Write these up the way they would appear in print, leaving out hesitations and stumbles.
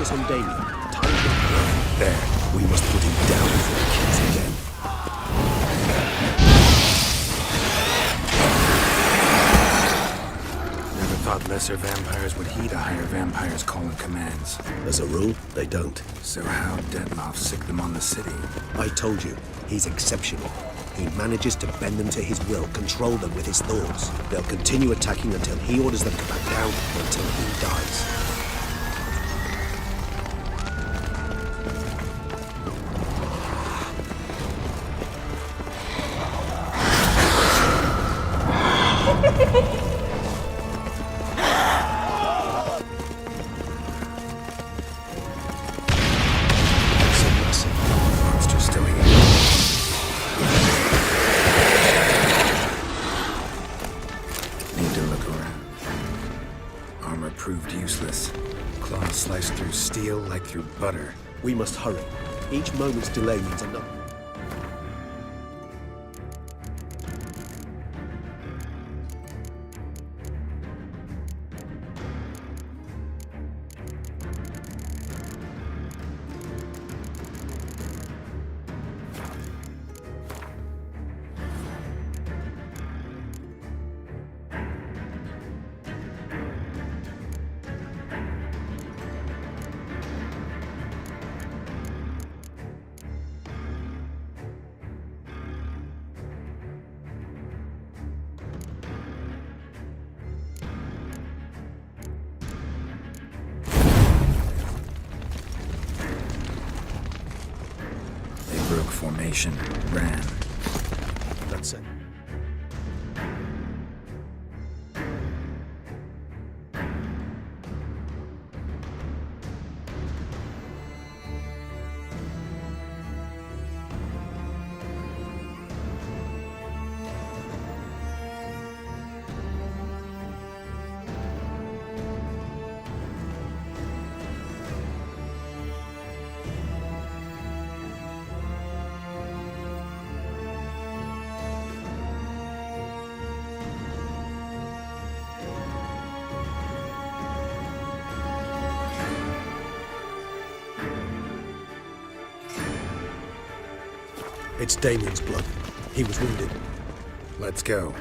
focus on Damien. Time's not running. There. We must put him down before he kills again. Never thought lesser vampires would heed a higher vampire's call and commands. As a rule, they don't. So how'd Detmoff sick them on the city? I told you, he's exceptional. He manages to bend them to his will, control them with his thoughts. They'll continue attacking until he orders them to back down, until he dies. Proved useless. Claws sliced through steel like through butter. We must hurry. Each moment's delay means another. Broke formation, ran. That's it. It's Damien's blood. He was wounded. Let's go.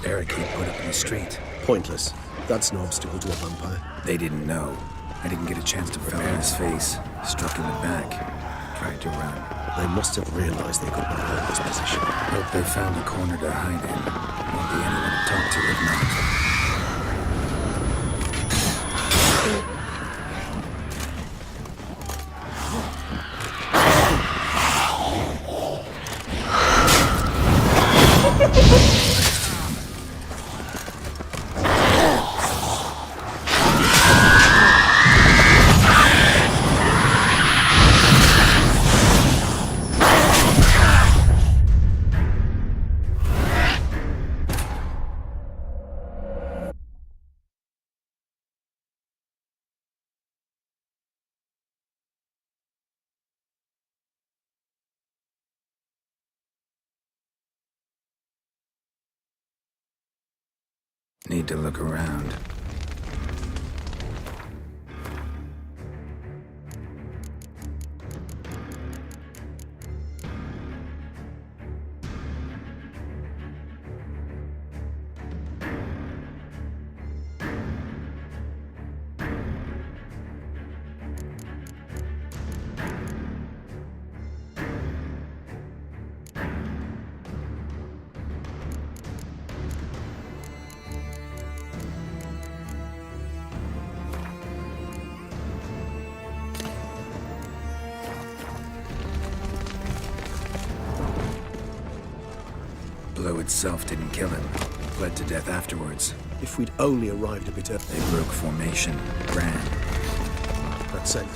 Barricade put up in the street. Pointless. That's no obstacle to a vampire. They didn't know. I didn't get a chance to fell in his face. Struck in the back. Tried to run. They must have realized they could not hold this position. Hope they found a corner to hide in. Won't be anyone to talk to if not. Need to look around. Blow itself didn't kill him. Bled to death afterwards. If we'd only arrived a bit early. They broke formation, ran. That's it.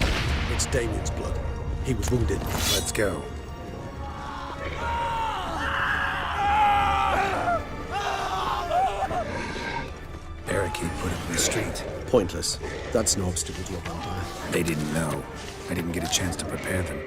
It's Damien's blood. He was wounded. Let's go. Barricade put up in the street. Pointless. That's no obstacle to a vampire. They didn't know. I didn't get a chance to prepare them.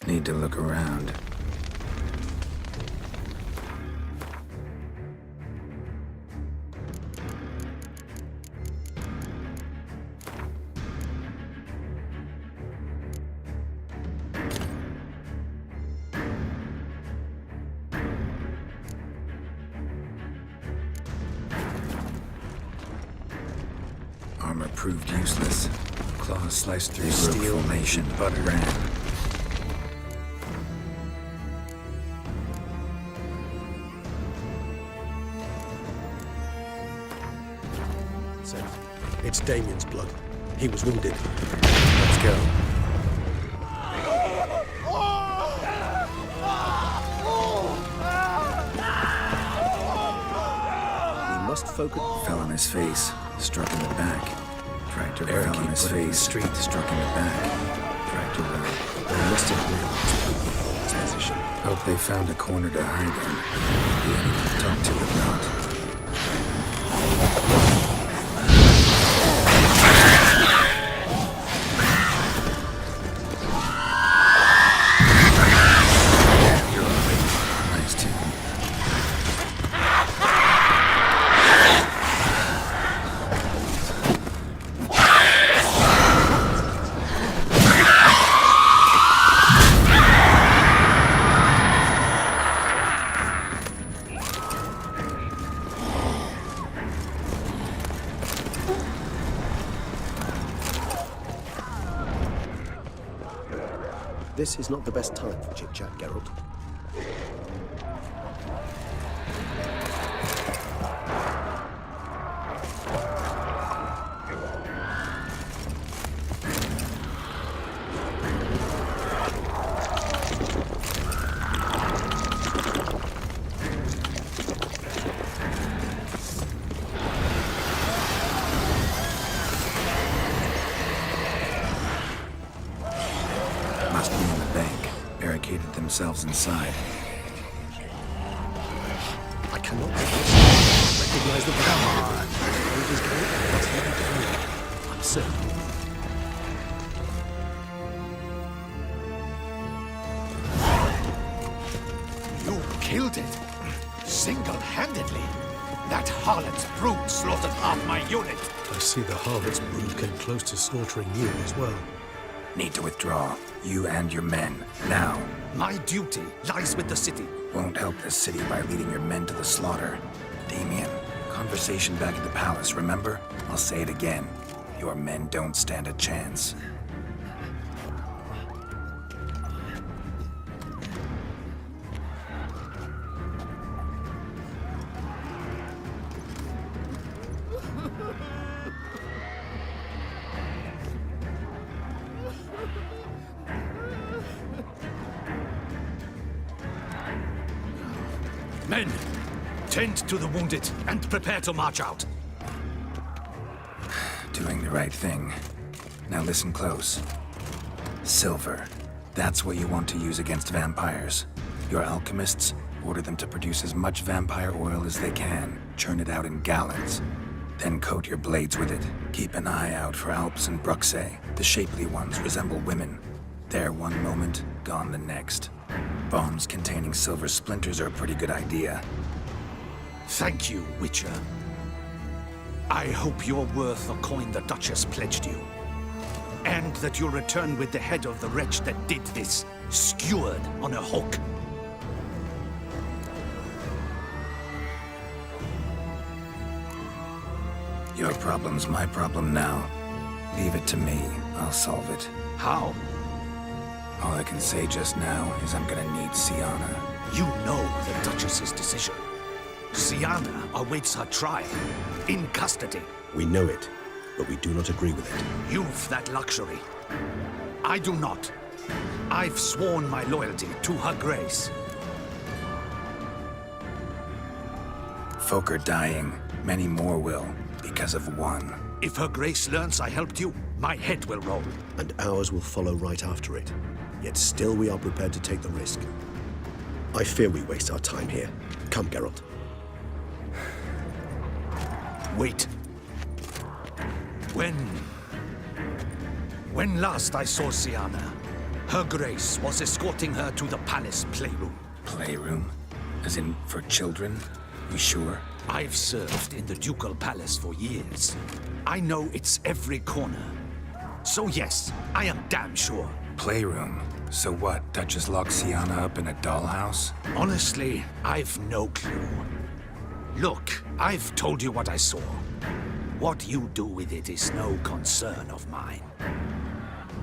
Need to look around. Armor proved useless. Claws sliced through steel formation, but ran. It's Damien's blood. He was wounded. Let's go. We must focus. Fell on his face, struck in the back. Tried to Eric, fell on he his put it in the face, street. struck in the back. Tried to run. They must have realized his position. Hope they found a corner to hide in. The enemy to talk to if not. Nice tune. This is not the best time for chit-chat, Geralt. Must be in the bank. Barricaded themselves inside. I cannot recognize the power. I'm certain. You killed it. Single-handedly. That harlot's brood slaughtered half my unit. I see the harlot's brood came close to slaughtering you as well. Need to withdraw. You and your men. Now. My duty lies with the city. Won't help the city by leading your men to the slaughter. Damien, conversation back at the palace, remember? I'll say it again. Your men don't stand a chance. Men, tend to the wounded and prepare to march out. Doing the right thing. Now listen close. Silver. That's what you want to use against vampires. Your alchemists, order them to produce as much vampire oil as they can. Churn it out in gallons. Then coat your blades with it. Keep an eye out for Alps and Bruxae. The shapely ones resemble women. There one moment, gone the next. Bombs containing silver splinters are a pretty good idea. Thank you, Witcher. I hope you're worth the coin the Duchess pledged you. And that you'll return with the head of the wretch that did this, skewered on a hook. Your problem's my problem now. Leave it to me. I'll solve it. How? All I can say just now is I'm gonna need Siana. You know the Duchess's decision. Siana awaits her trial, in custody. We know it, but we do not agree with it. You've that luxury. I do not. I've sworn my loyalty to her grace. Folk are dying. Many more will, because of one. If her grace learns I helped you, my head will roll. And ours will follow right after it. Yet still we are prepared to take the risk. I fear we waste our time here. Come, Geralt. Wait. When last I saw Siana, Her Grace was escorting her to the palace playroom. Playroom? As in, for children? You sure? I've served in the ducal palace for years. I know it's every corner. So yes, I am damn sure. Playroom? So what, Duchess locked Sienna up in a dollhouse? Honestly, I've no clue. Look, I've told you what I saw. What you do with it is no concern of mine.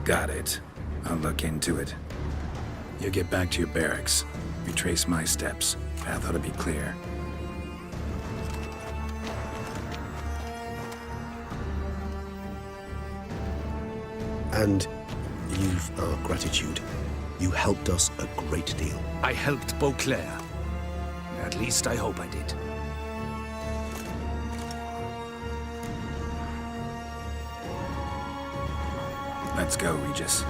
Got it. I'll look into it. You get back to your barracks. Retrace my steps. Path ought to be clear. And you've our gratitude. You helped us a great deal. I helped Beauclair. At least I hope I did. Let's go, Regis.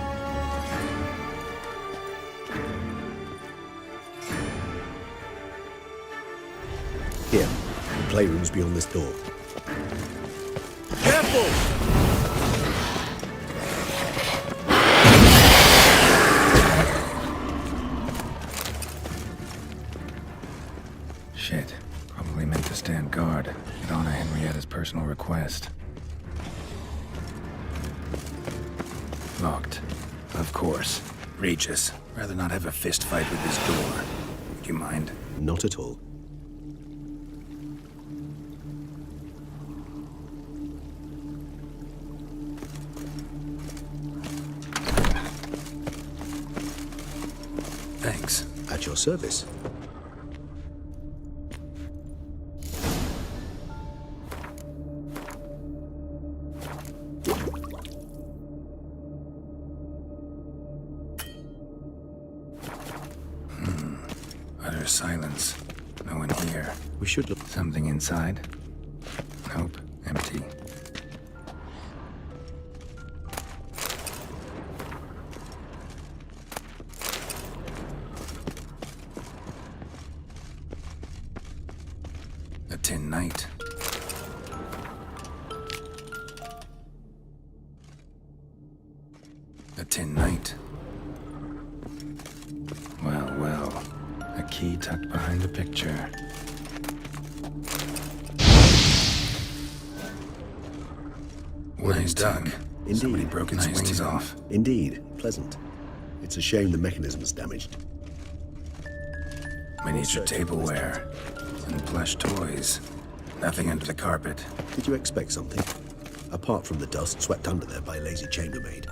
Here, the playroom's beyond this door. Careful! Shit. Probably meant to stand guard at Anna Henrietta's personal request. Locked. Of course. Regis. Rather not have a fist fight with this door. Do you mind? Not at all. Thanks. At your service. Utter silence. No one here. We should look. Something inside? Nope. Empty. A tin knight. A tin knight. Well, well. A key tucked behind the picture. Nice duck. Indeed. Somebody broke its wings off. Indeed. Pleasant. It's a shame the mechanism's damaged. Miniature tableware. And plush toys. Nothing under the carpet. Did you expect something? Apart from the dust swept under there by a lazy chambermaid.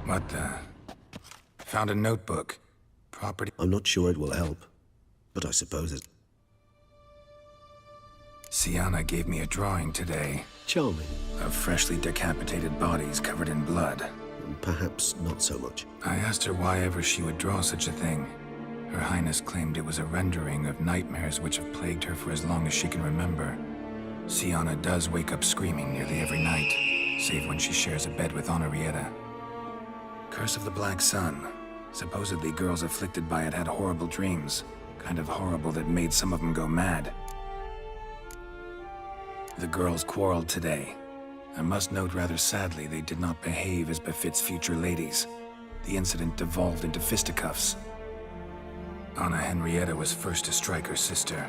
What the? Found a notebook. Property. I'm not sure it will help, but I suppose it's Sienna gave me a drawing today charming. of freshly decapitated bodies covered in blood. And perhaps not so much. I asked her why ever she would draw such a thing. Her Highness claimed it was a rendering of nightmares which have plagued her for as long as she can remember. Sienna does wake up screaming nearly every night, save when she shares a bed with Henrietta. Curse of the Black Sun. Supposedly girls afflicted by it had horrible dreams. Kind of horrible that made some of them go mad. The girls quarreled today. I must note rather sadly they did not behave as befits future ladies. The incident devolved into fisticuffs. Anna Henrietta was first to strike her sister.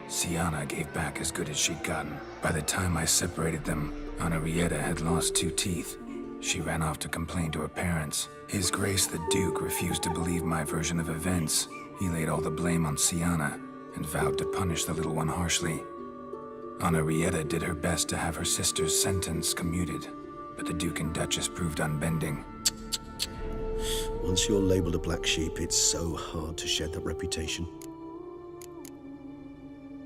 Sienna gave back as good as she'd gotten. By the time I separated them, Henrietta had lost 2 teeth. She ran off to complain to her parents. His Grace the Duke refused to believe my version of events. He laid all the blame on Sienna and vowed to punish the little one harshly. Henrietta did her best to have her sister's sentence commuted, but the Duke and Duchess proved unbending. Once you're labeled a black sheep, it's so hard to shed that reputation.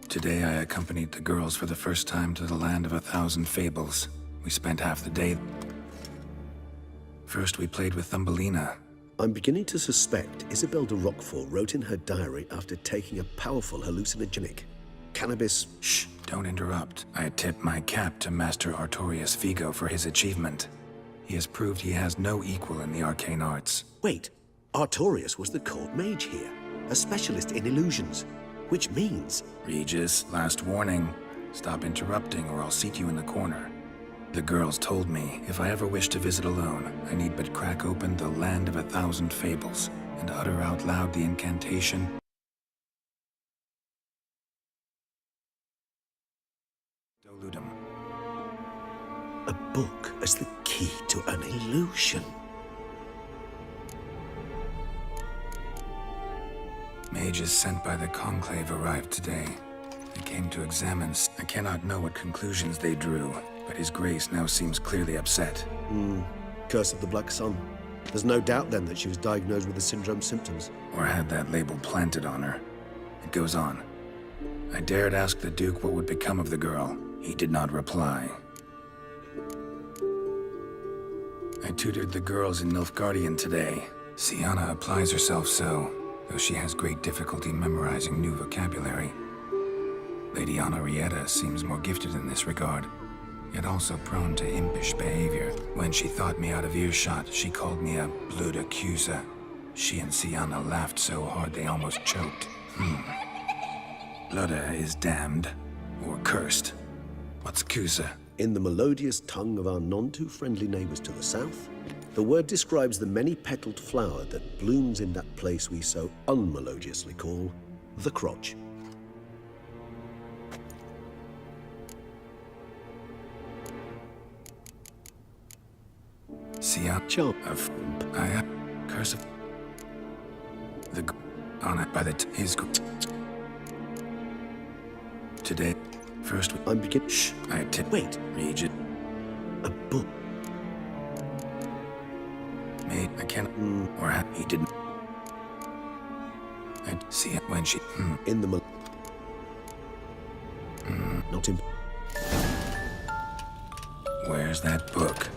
Today I accompanied the girls for the first time to the land of 1,000 fables. We spent half the day. First we played with Thumbelina. I'm beginning to suspect Isabel de Roquefort wrote in her diary after taking a powerful hallucinogenic. Cannabis. Shh, don't interrupt. I tip my cap to Master Artorius Vigo for his achievement. He has proved he has no equal in the arcane arts. Wait, Artorius was the court mage here, a specialist in illusions, which means... Regis, last warning. Stop interrupting or I'll seat you in the corner. The girls told me if I ever wish to visit alone, I need but crack open the Land of 1,000 Fables and utter out loud the incantation. Doludum. A book as the key to an illusion. Mages sent by the Conclave arrived today. They came to examine. I cannot know what conclusions they drew, but His Grace now seems clearly upset. Curse of the Black Sun. There's no doubt then that she was diagnosed with the syndrome symptoms. Or had that label planted on her. It goes on. I dared ask the Duke what would become of the girl. He did not reply. I tutored the girls in Nilfgaardian today. Sienna applies herself so, though she has great difficulty memorizing new vocabulary. Lady Honorrietta seems more gifted in this regard, yet also prone to impish behavior. When she thought me out of earshot, she called me a blood accuser. She and Sienna laughed so hard they almost choked. Ludda is damned, or cursed. What's Cusa? In the melodious tongue of our none-too-friendly neighbors to the south, the word describes the many-petaled flower that blooms in that place we so unmelodiously call the crotch. Sienna Charm. of curse of the on it by the his today. First, I'm begin. shh. I tip. Wait. Regent A book. made. I can't. Or he didn't. I see it when she. In the not in. Where's that book?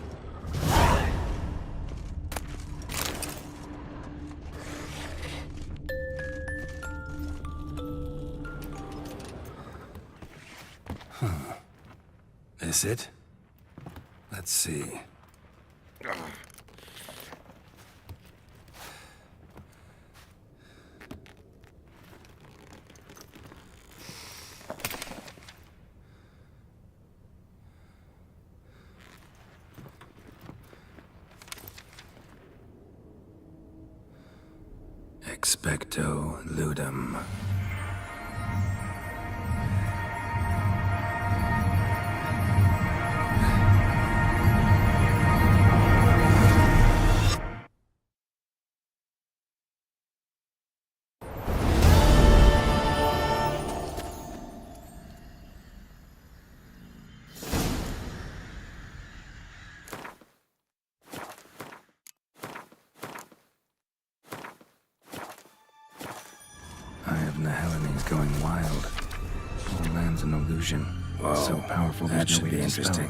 This it? Let's see. Expecto Ludum. Eye of Nehelene is going wild. Whole land's an illusion. Whoa, so powerful that should be interesting.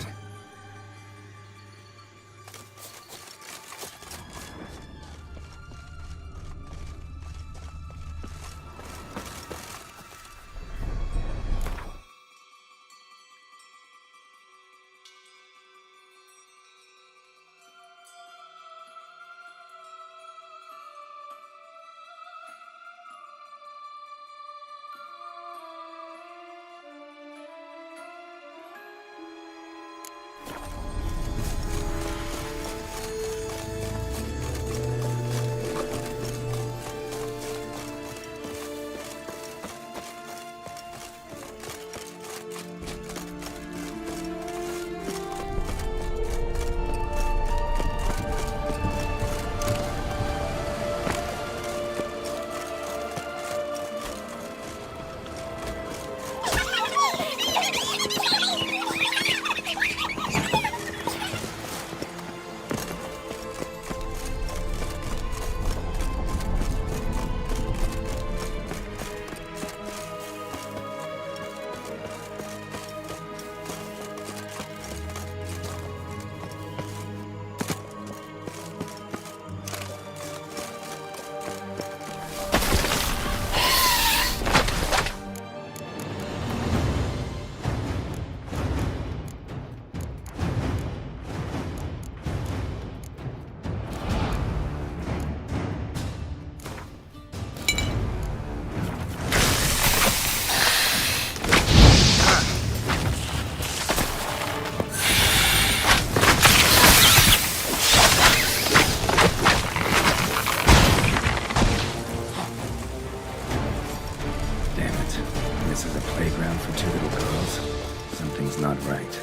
Something's not right.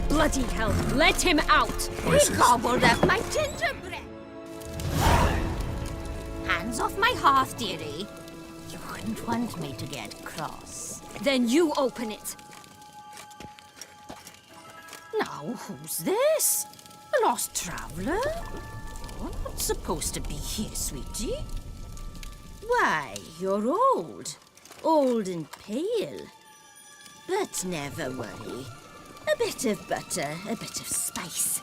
Bloody hell, let him out! Voices. He gobbled up my gingerbread. Hands off my hearth, dearie. You wouldn't want me to get cross. Then you open it. Now, who's this? A lost traveler? You're not supposed to be here, sweetie. Why, you're old. Old and pale. But never worry. A bit of butter, a bit of spice,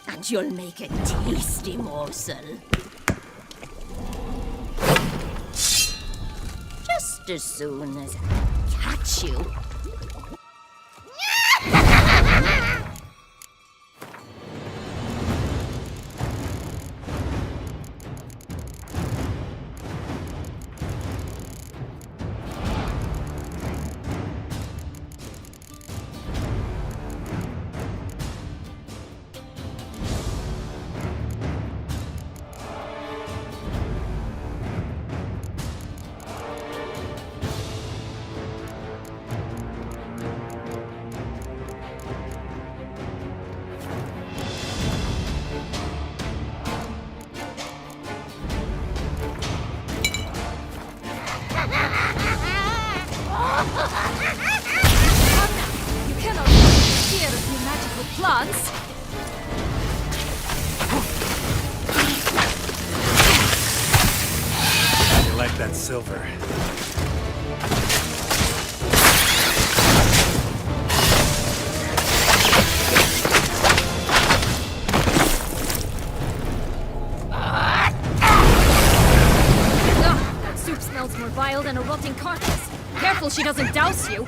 and you'll make a tasty morsel. Just as soon as I catch you. You cannot fear of your magical plants. You like that silver? Ugh, that soup smells more vile than a rotting carcass. Careful she doesn't douse you.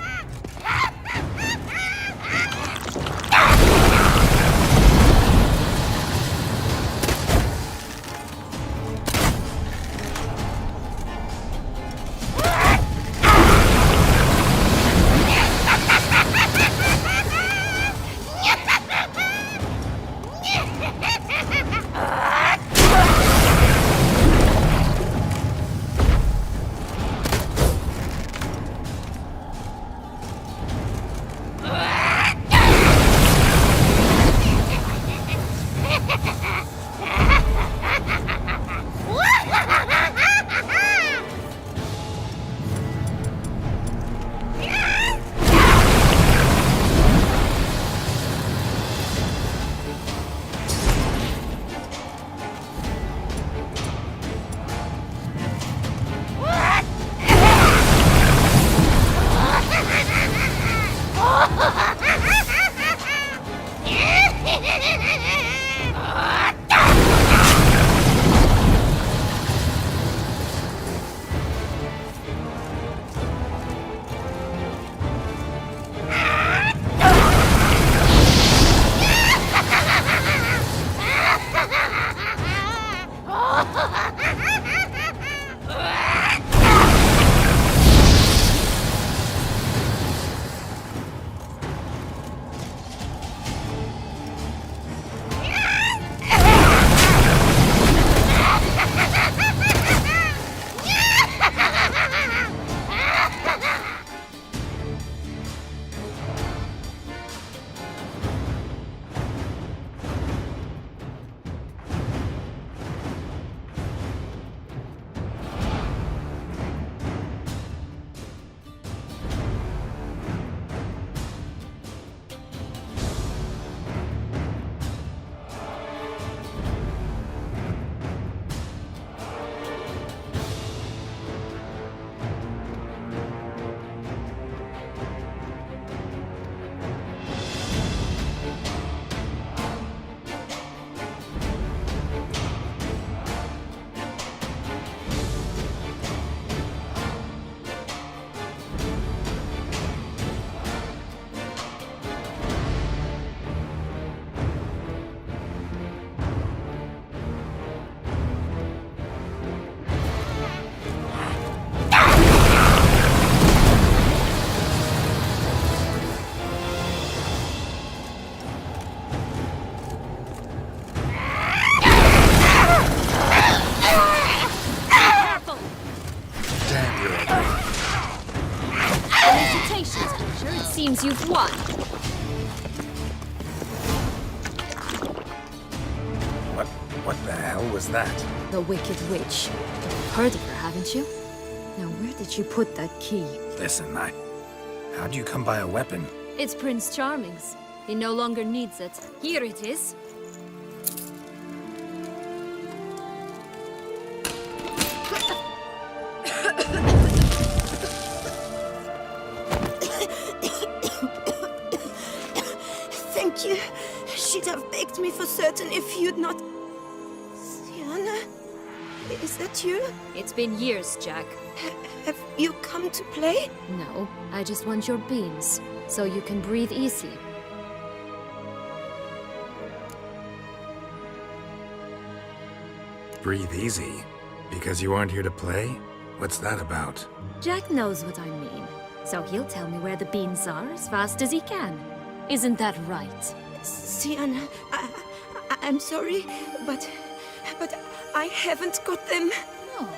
means you've won. What the hell was that? The Wicked Witch. You've heard of her, haven't you? Now, where did you put that key? Listen, how'd you come by a weapon? It's Prince Charming's. He no longer needs it. Here it is. Thank you. She'd have begged me for certain if you'd not... Sienna? Is that you? It's been years, Jack. Have you come to play? No, I just want your beans, so you can breathe easy. Breathe easy? Because you aren't here to play? What's that about? Jack knows what I mean, so he'll tell me where the beans are as fast as he can. Isn't that right? Sienna, I'm sorry, but I haven't got them. No.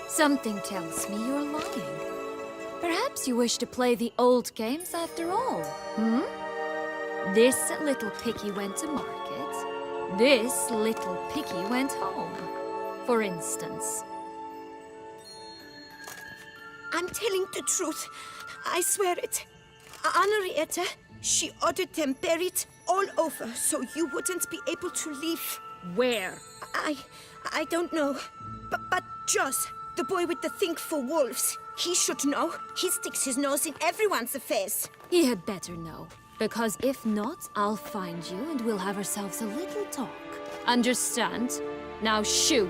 Something tells me you're lying. Perhaps you wish to play the old games after all, hmm? This little picky went to market. This little picky went home, for instance. I'm telling the truth. I swear it. Henrietta, she ordered them buried all over so you wouldn't be able to leave. Where? I don't know. But Joss, the boy with the thing for wolves, he should know. He sticks his nose in everyone's affairs. He had better know. Because if not, I'll find you and we'll have ourselves a little talk. Understand? Now shoo!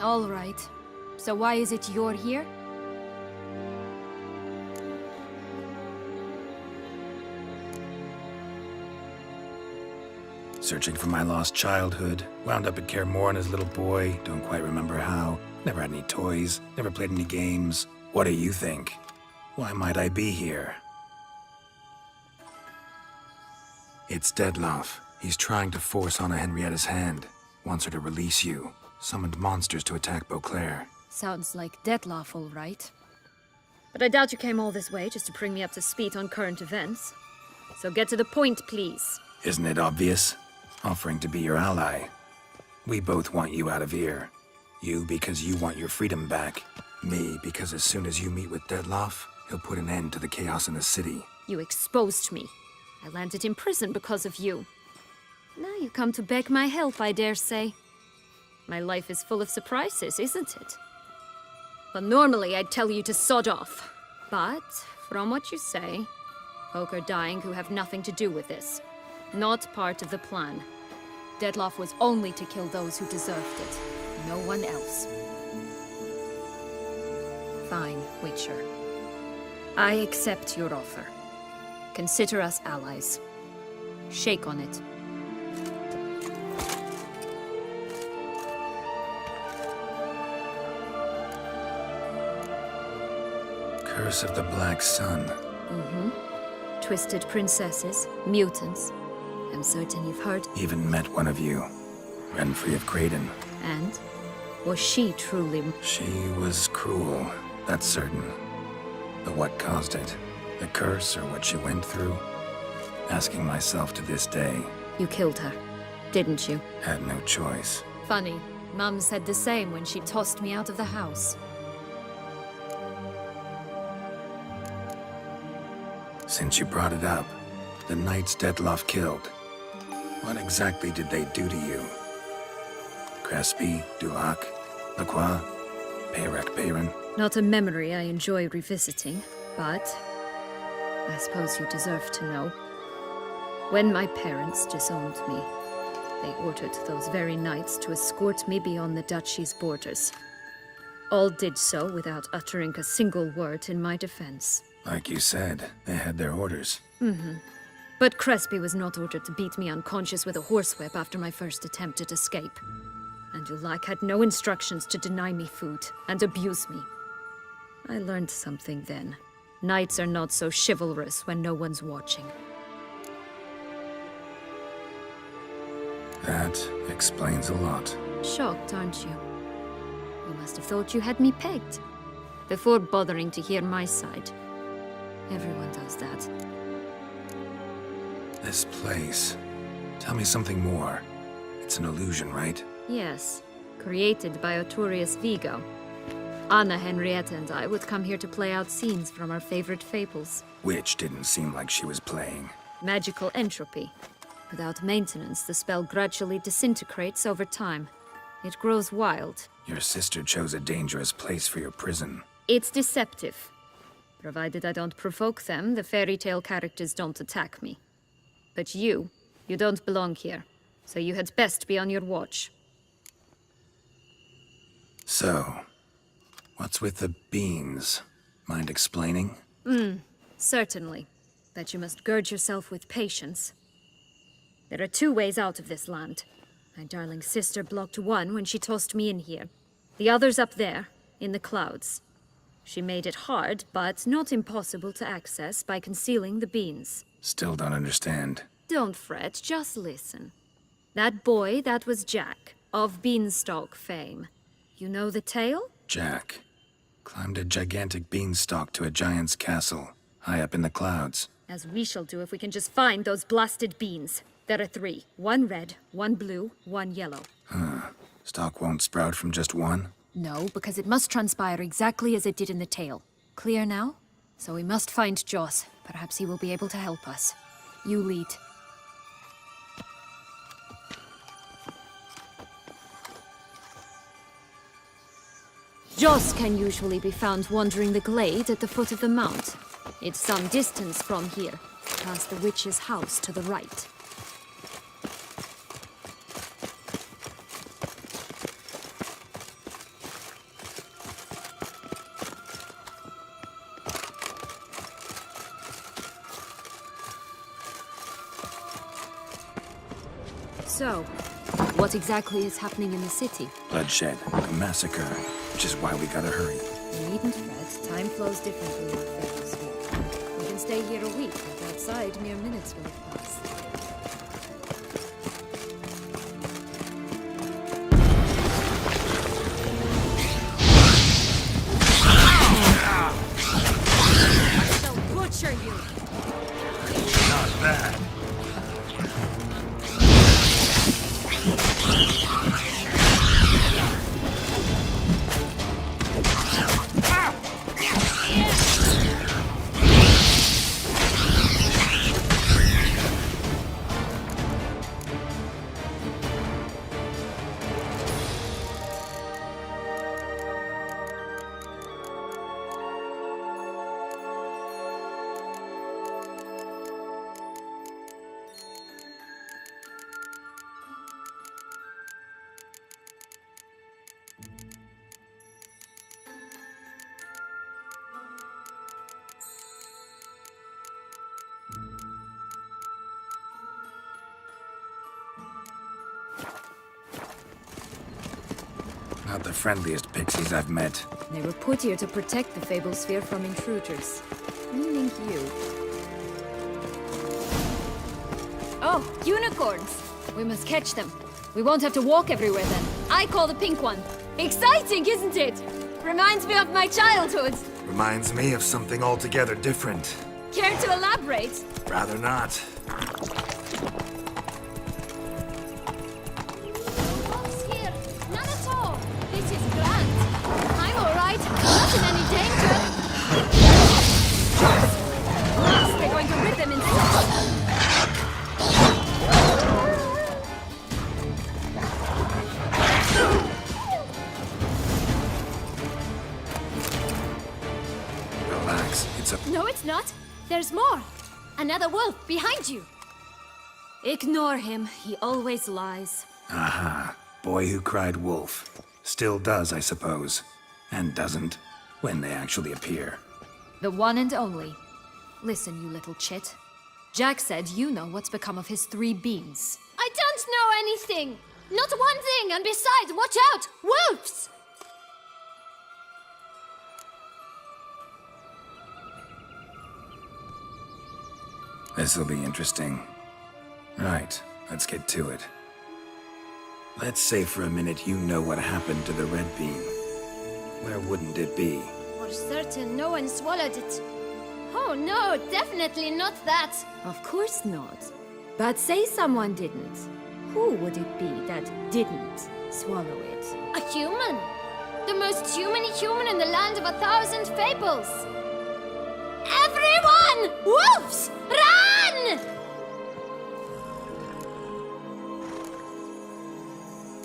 All right. So why is it you're here? Searching for my lost childhood. Wound up at Kaer Morhen as a little boy. Don't quite remember how. Never had any toys. Never played any games. What do you think? Why might I be here? It's Dettlaff. He's trying to force Anna Henrietta's hand. Wants her to release you. Summoned monsters to attack Beauclair. Sounds like Dettlaff, all right. But I doubt you came all this way just to bring me up to speed on current events. So get to the point, please. Isn't it obvious? Offering to be your ally. We both want you out of here. You because you want your freedom back. Me because as soon as you meet with Dettlaff, he'll put an end to the chaos in the city. You exposed me. I landed in prison because of you. Now you come to beg my help, I dare say. My life is full of surprises, isn't it? Well, normally I'd tell you to sod off. But, from what you say, folk are dying who have nothing to do with this. Not part of the plan. Dettlaff was only to kill those who deserved it. No one else. Fine, Witcher. I accept your offer. Consider us allies. Shake on it. Curse of the Black Sun. Mm-hmm. Twisted princesses, mutants. I'm certain you've heard. Even met one of you. Renfri of Graydon. And? Was she truly... She was cruel, that's certain. But what caused it? The curse or what she went through? Asking myself to this day. You killed her, didn't you? Had no choice. Funny. Mum said the same when she tossed me out of the house. Since you brought it up, the knights Dettlaff killed. What exactly did they do to you? Crespi, Duhac, Lacroix, Peyrac Peyran? Not a memory I enjoy revisiting, but I suppose you deserve to know. When my parents disowned me, they ordered those very knights to escort me beyond the duchy's borders. All did so without uttering a single word in my defense. Like you said, they had their orders. Mm-hmm. But Crespi was not ordered to beat me unconscious with a horsewhip after my first attempt at escape. And Dulac had no instructions to deny me food and abuse me. I learned something then. Knights are not so chivalrous when no one's watching. That explains a lot. Shocked, aren't you? You must have thought you had me pegged. before bothering to hear my side. Everyone does that. This place. Tell me something more. It's an illusion, right? Yes, created by Arturius Vigo. Anna, Henrietta, and I would come here to play out scenes from our favorite fables. Which didn't seem like she was playing. Magical entropy. Without maintenance, the spell gradually disintegrates over time. It grows wild. Your sister chose a dangerous place for your prison. It's deceptive. Provided I don't provoke them, the fairy tale characters don't attack me. But you don't belong here. So you had best be on your watch. So, what's with the beans? Mind explaining? Certainly. But you must gird yourself with patience. There are 2 ways out of this land. My darling sister blocked one when she tossed me in here. The other's up there, in the clouds. She made it hard, but not impossible to access by concealing the beans. Still don't understand. Don't fret, just listen. That boy, that was Jack, of Beanstalk fame. You know the tale? Jack climbed a gigantic beanstalk to a giant's castle, high up in the clouds. As we shall do if we can just find those blasted beans. There are 3. 1 red, 1 blue, 1 yellow. Stalk won't sprout from just one? No, because it must transpire exactly as it did in the tale. Clear now? So we must find Joss. Perhaps he will be able to help us. You lead. Joss can usually be found wandering the glade at the foot of the mount. It's some distance from here, past the witch's house to the right. So, what exactly is happening in the city? Bloodshed, a massacre, which is why we gotta hurry. You needn't fret. Time flows differently in the Faerie Sphere. We can stay here a week, but outside mere minutes will have passed. I shall butcher you! Not bad. Not the friendliest pixies I've met. They were put here to protect the Fable Sphere from intruders. Meaning you. Oh, unicorns! We must catch them. We won't have to walk everywhere then. I call the pink one. Exciting, isn't it? Reminds me of my childhood. Reminds me of something altogether different. Care to elaborate? Rather not. Folks here. None at all. This is grand. I'm all right. Not in any danger. Yes, they're going to rip them in pieces. Relax, it's a... No, it's not. There's more. Another wolf behind you. Ignore him. He always lies. Aha. Boy who cried wolf. Still does, I suppose. And doesn't, when they actually appear. The one and only. Listen, you little chit. Jack said you know what's become of his 3 beans. I don't know anything! Not one thing, and besides, watch out! Wolves! This'll be interesting. Right, let's get to it. Let's say for a minute you know what happened to the red bean. Where wouldn't it be? What for certain no one swallowed it. Oh no, definitely not that. Of course not. But say someone didn't. Who would it be that didn't swallow it? A human. The most humany human in the land of 1,000 fables. Everyone! Wolves! Run!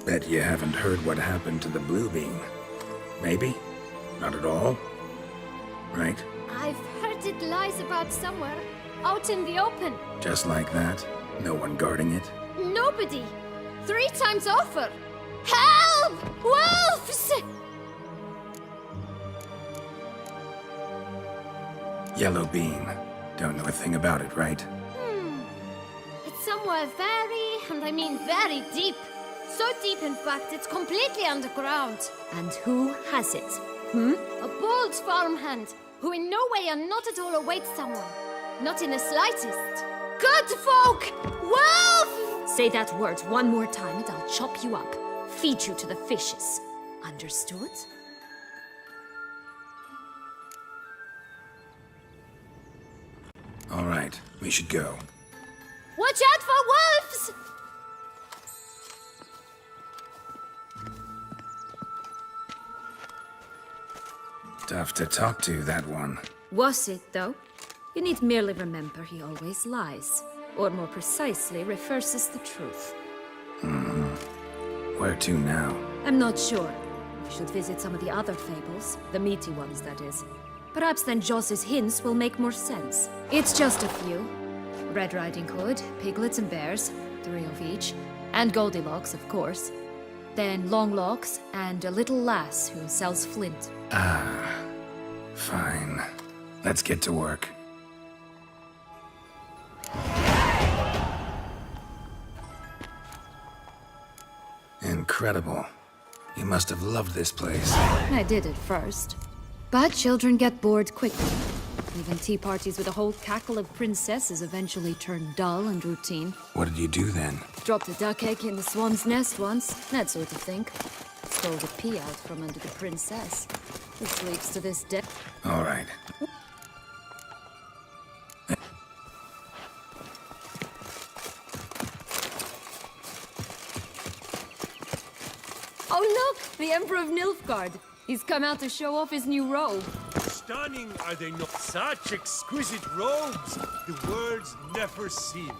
Bet you haven't heard what happened to the Blue Beam. Maybe? Not at all? Right? I've heard it lies about somewhere, out in the open. Just like that? No one guarding it? Nobody. 3 times over. Help! Wolves! Yellow Bean. Don't know a thing about it, right? It's somewhere very, and I mean very deep. So deep, in fact, it's completely underground. And who has it? A bold farmhand, who in no way and not at all awaits someone. Not in the slightest. Good folk! Wolf! Say that word one more time and I'll chop you up. Feed you to the fishes. Understood? All right, we should go. Watch out for wolves! Tough to talk to, that one. Was it, though? You need merely remember he always lies. Or more precisely, reverses the truth. Where to now? I'm not sure. We should visit some of the other fables. The meaty ones, that is. Perhaps then Joss's hints will make more sense. It's just a few. Red Riding Hood, piglets and bears, 3 of each. And Goldilocks, of course. Then Longlocks, and a little lass who sells flint. Fine. Let's get to work. Incredible. You must have loved this place. I did at first. But children get bored quickly. Even tea parties with a whole cackle of princesses eventually turn dull and routine. What did you do then? Dropped a duck egg in the swan's nest once, that sort of thing. Stole the pea out from under the princess, who sleeps to this day. All right. Oh look! The Emperor of Nilfgaard! He's come out to show off his new robe. Stunning, are they not? Such exquisite robes, the world's never seen.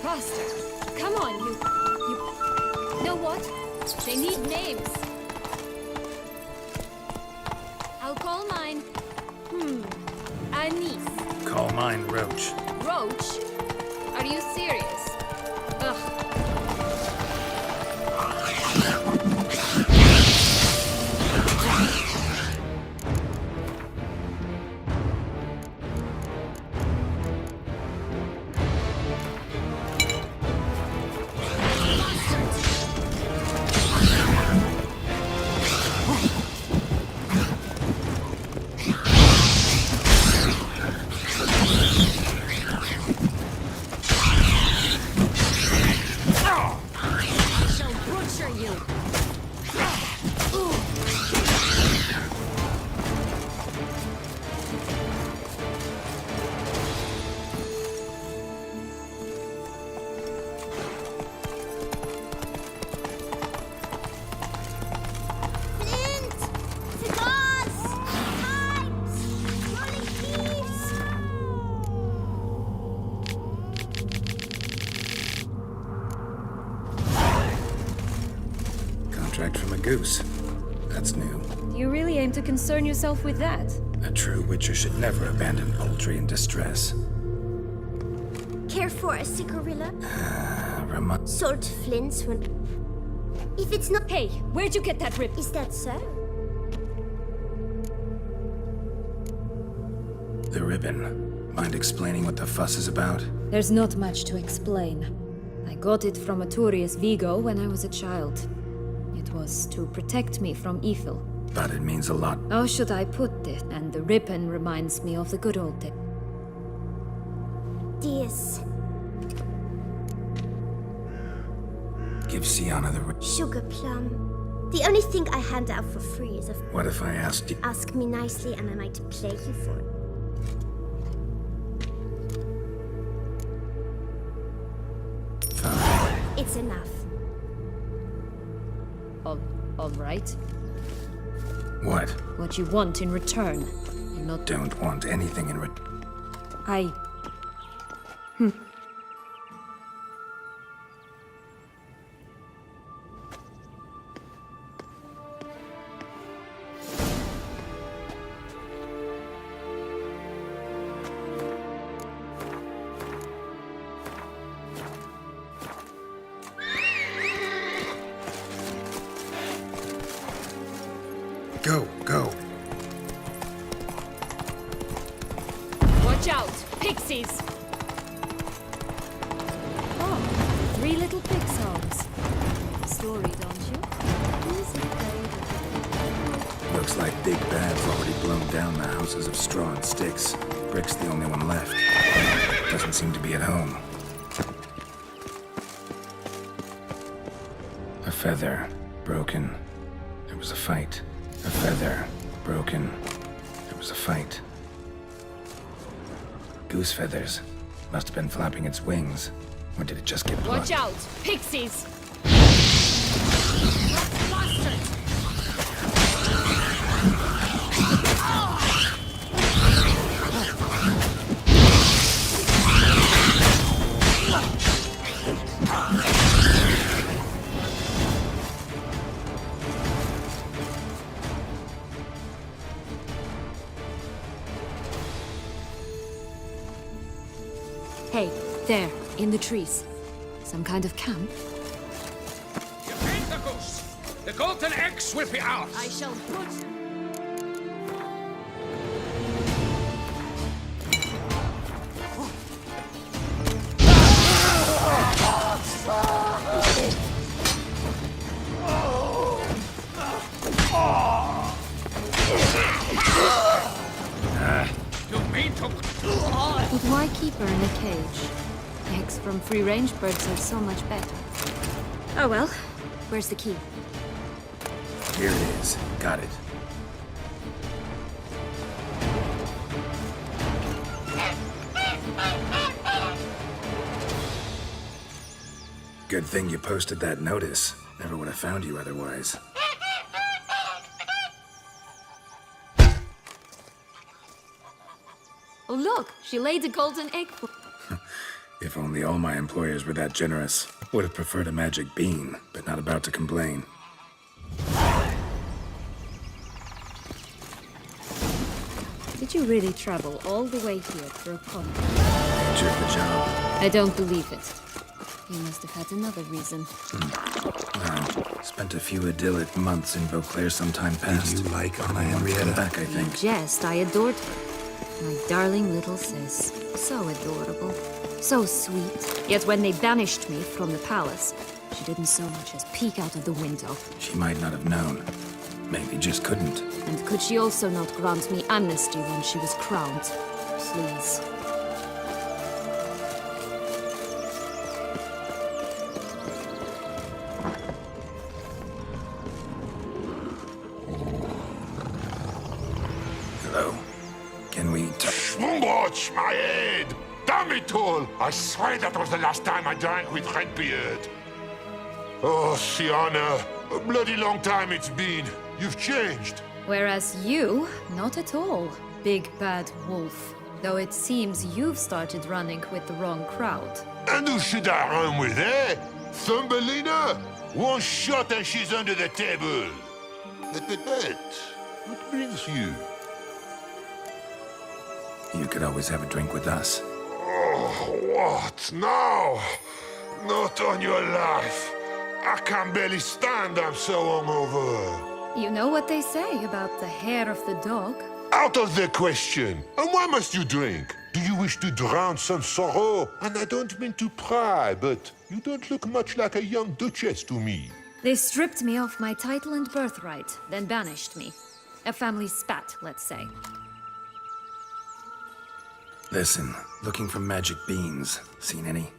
Faster! Come on, you... Know what? They need names. I'll call mine... Anise. Call mine Roach. Roach? Are you serious? Ugh. Contract from a goose. That's new. You really aim to concern yourself with that? A true witcher should never abandon poultry in distress. Care for a cigarilla? Rama. Salt flints when... If it's not... Hey, where'd you get that rip? Is that so? The ribbon. Mind explaining what the fuss is about? There's not much to explain. I got it from Aturius Vigo when I was a child. It was to protect me from evil. But it means a lot. How should I put it? And the ribbon reminds me of the good old days. This. Give Sienna the... Sugar plum. The only thing I hand out for free is What if I asked you... ask me nicely and I might play you for it. Fine. It's enough. All right. What? What you want in return. You're not... Don't want anything in return. I... Go. Watch out! Pixies! Oh, 3 little pig songs. Story, don't you? Who's afraid of Looks like Big Bad's already blown down the houses of straw and sticks. Brick's the only one left. Doesn't seem to be at home. A feather. Broken. There was a fight. A feather. Broken. There was a fight. Goose feathers. Must have been flapping its wings. Or did it just get plucked? Watch out! Pixies! Hey, there, in the trees. Some kind of camp? You paid the goose. The golden eggs will be ours. I shall put... You mean to... But why keep her in a cage? Eggs from free-range birds are so much better. Oh well, where's the key? Here it is. Got it. Good thing you posted that notice. Never would have found you otherwise. Oh look, she laid a golden egg for... If only all my employers were that generous. Would have preferred a magic bean, but not about to complain. Did you really travel all the way here for a pond? Nature of the job. I don't believe it. You must have had another reason. Well, spent a few idyllic months in Beauclair sometime past. You like And Anna I want to come Henrietta? back, I think. Jest, I adored her. My darling little sis. So adorable. So sweet. Yet when they banished me from the palace, she didn't so much as peek out of the window. She might not have known. Maybe just couldn't. And could she also not grant me amnesty when she was crowned? Please. Hello? Can we talk? Schmumbotch, my head! Damn it all! I swear that was the last time I drank with Redbeard. Oh, Sienna, a bloody long time it's been. You've changed. Whereas you, not at all, big bad wolf. Though it seems you've started running with the wrong crowd. And who should I run with, eh? Thumbelina? One shot and she's under the table. But, what brings you? You could always have a drink with us. Oh, what now? Not on your life. I can barely stand, I'm so hungover. You know what they say about the hair of the dog? Out of the question. And why must you drink? Do you wish to drown some sorrow? And I don't mean to pry, but you don't look much like a young duchess to me. They stripped me of my title and birthright, then banished me. A family spat, let's say. Listen, looking for magic beans. Seen any?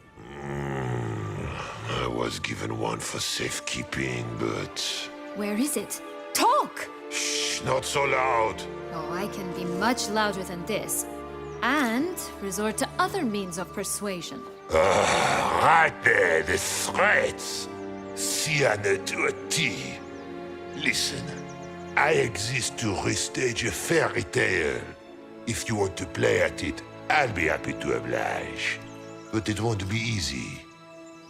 I was given one for safekeeping, but... Where is it? Talk! Shh, not so loud. Oh, I can be much louder than this. And resort to other means of persuasion. Right there, the threats. Sienna to a T. Listen, I exist to restage a fairy tale. If you want to play at it, I'll be happy to oblige. But it won't be easy.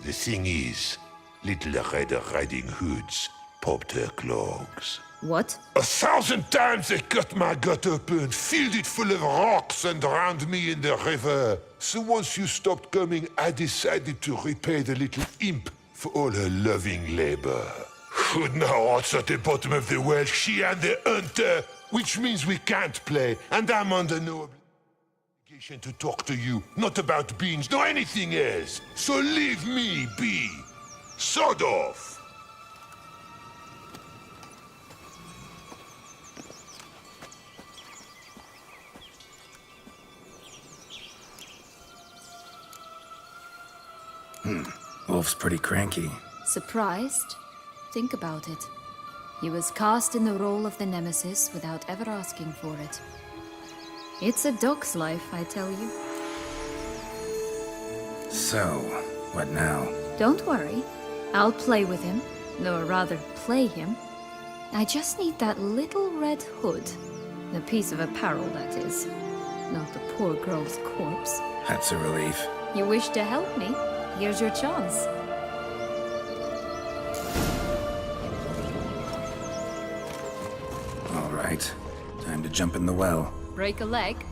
The thing is, Little Red Riding Hoods popped her clogs. What? 1,000 times they cut my gut open, filled it full of rocks and drowned me in the river. So once you stopped coming, I decided to repay the little imp for all her loving labor. Now it's at the bottom of the well, she and the hunter, which means we can't play, and I'm under no obligation to talk to you, not about beans, nor anything else. So leave me be. Sod off. Wolf's pretty cranky. Surprised? Think about it. He was cast in the role of the Nemesis without ever asking for it. It's a dog's life, I tell you. So, what now? Don't worry. I'll play with him. Or rather, play him. I just need that little red hood. The piece of apparel, that is. Not the poor girl's corpse. That's a relief. You wish to help me? Here's your chance. All right. Time to jump in the well. Break a leg?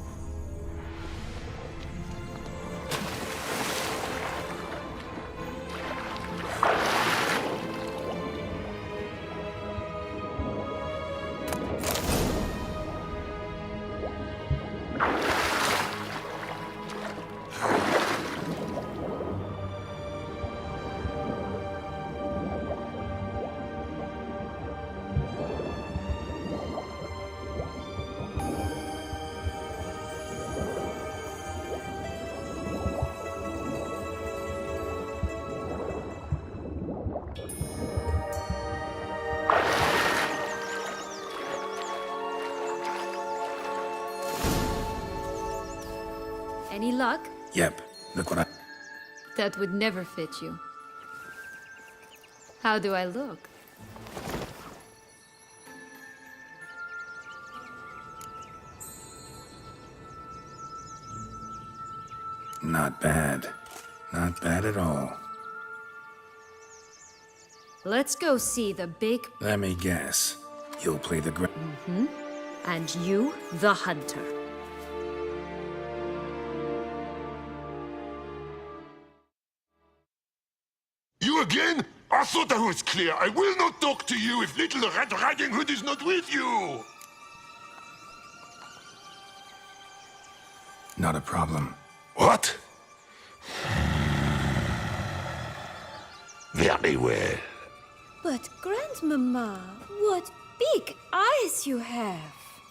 Any luck? Yep. Look what I... That would never fit you. How do I look? Not bad. Not bad at all. Let's go see the big... Let me guess. You'll play the and you, the hunter. You again? I thought I was clear. I will not talk to you if Little Red Riding Hood is not with you. Not a problem. What? Very well. But, Grandmama, what big eyes you have.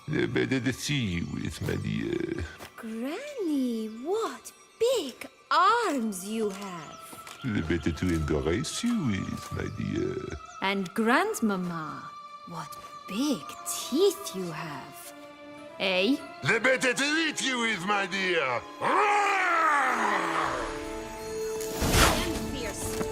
The better to see you with, my dear. Granny, what big arms you have. The better to embrace you with, my dear. And Grandmama, what big teeth you have. Eh? The better to eat you with, my dear. And fierce.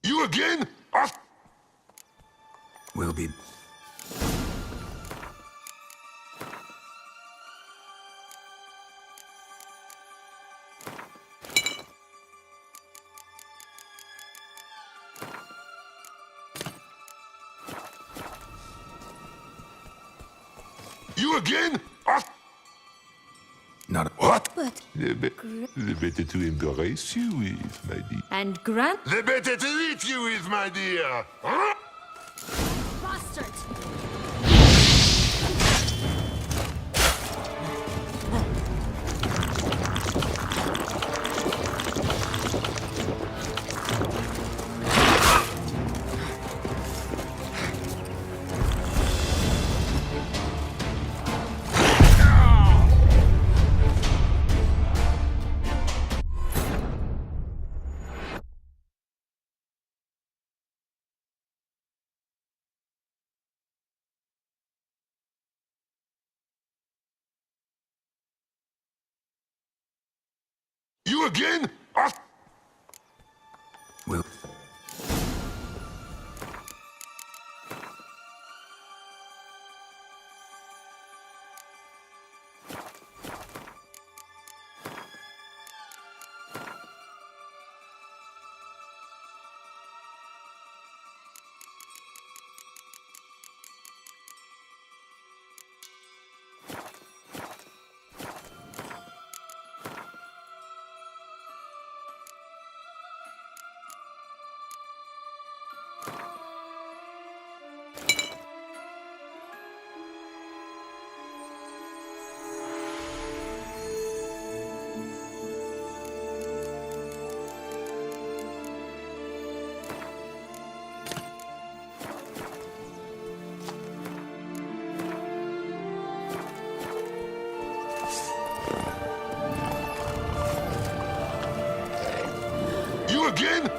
You again? We'll be... You again? Ah, Not a... what? But The better to embrace you with, my dear. And Grant? The better to eat you with, my dear. Huh? Bastard! You again? Ah, Will... you again?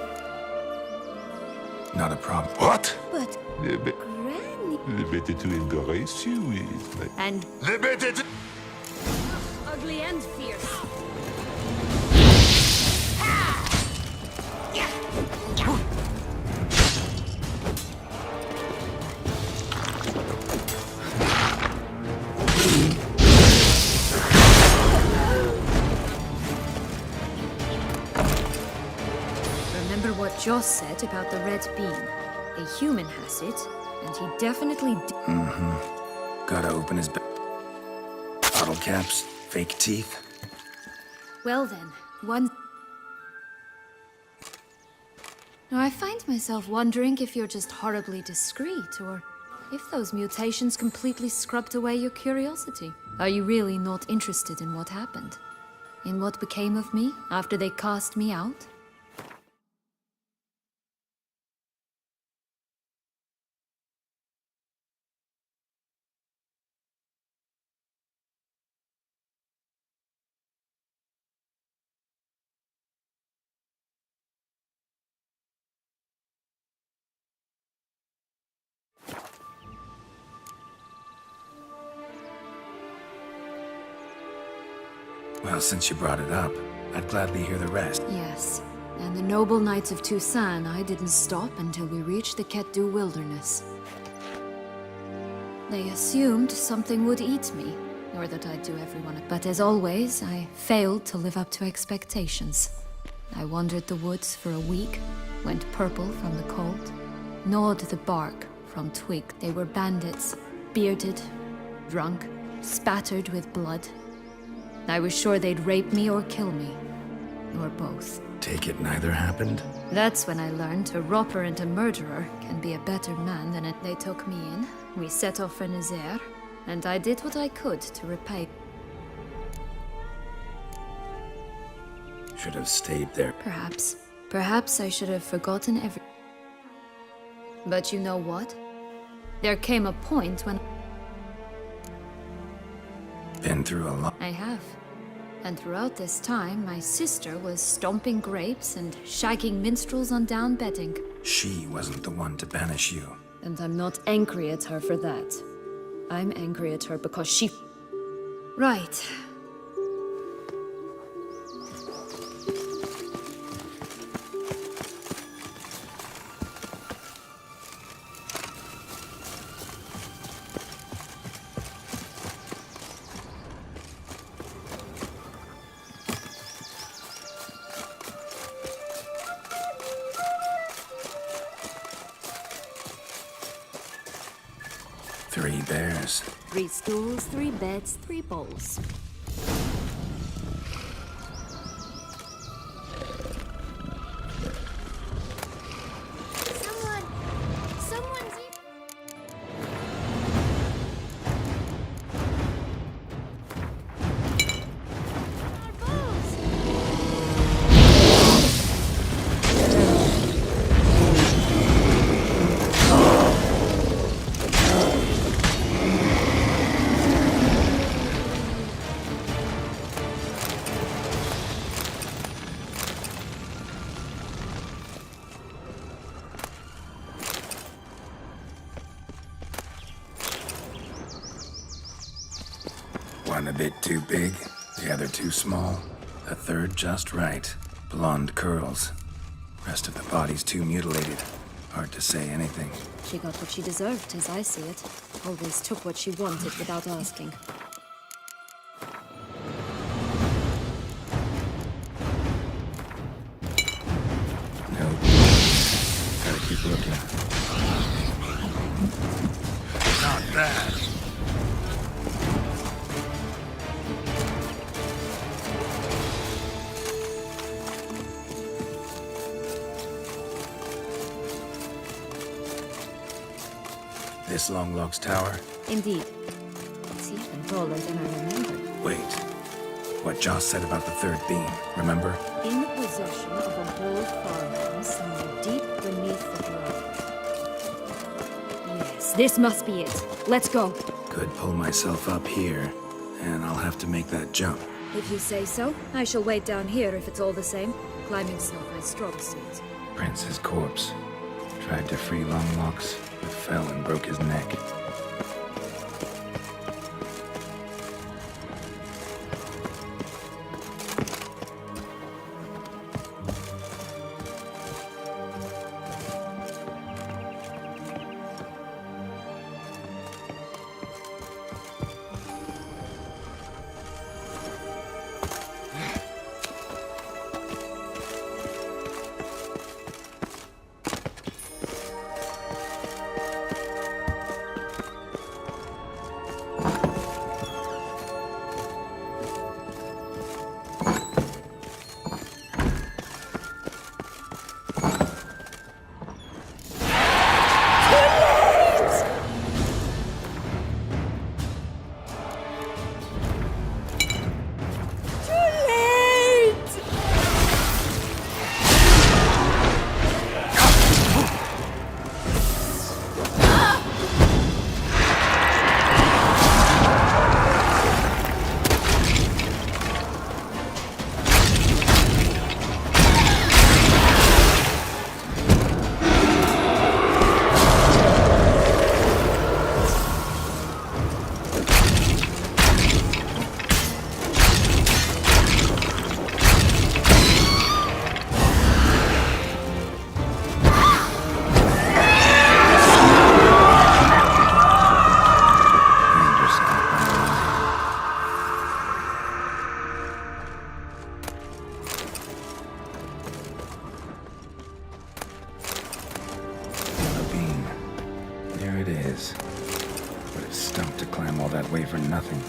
Not a problem. What? but The Granny. better to embrace you with, my... And The better to... ugly and fierce. Remember what Joss said about the red beam? A human has it, and he definitely Gotta open his... Bottle caps, fake teeth. Well then, one... Now I find myself wondering if you're just horribly discreet, or if those mutations completely scrubbed away your curiosity. Are you really not interested in what happened? In what became of me after they cast me out? Well, since you brought it up, I'd gladly hear the rest. Yes. And the noble knights of Toussaint, I didn't stop until we reached the Ketdu wilderness. They assumed something would eat me, or that I'd do everyone. But as always, I failed to live up to expectations. I wandered the woods for a week, went purple from the cold, gnawed the bark from twig. They were bandits, bearded, drunk, spattered with blood. I was sure they'd rape me or kill me, or both. Take it neither happened? That's when I learned a robber and a murderer can be a better man than it. They took me in, we set off for Nazaire, and I did what I could to repay. Should have stayed there. Perhaps. Perhaps I should have forgotten every... But you know what? There came a point when... Been through a lot. I have. And throughout this time, my sister was stomping grapes and shagging minstrels on down bedding. She wasn't the one to banish you. And I'm not angry at her for that. I'm angry at her because she... Right. 3 bears. 3 stools, 3 beds, 3 bowls. Someone's... Our bows! One a bit too big, the other too small, a third just right. Blonde curls. Rest of the body's too mutilated. Hard to say anything. She got what she deserved, as I see it. Always took what she wanted without asking. Nope. Gotta keep looking. Not bad. This Longlock's tower? Indeed. It's even taller than I remembered. Wait. What Joss said about the third beam, remember? In the possession of a bold farmhouse somewhere deep beneath the ground. Yes, this must be it. Let's go. Could pull myself up here, and I'll have to make that jump. If you say so, I shall wait down here if it's all the same. Climbing's not my strong suit. Prince's corpse. Tried to free Longlocks, but fell and broke his neck. There it is. Would have stumped to climb all that way for nothing.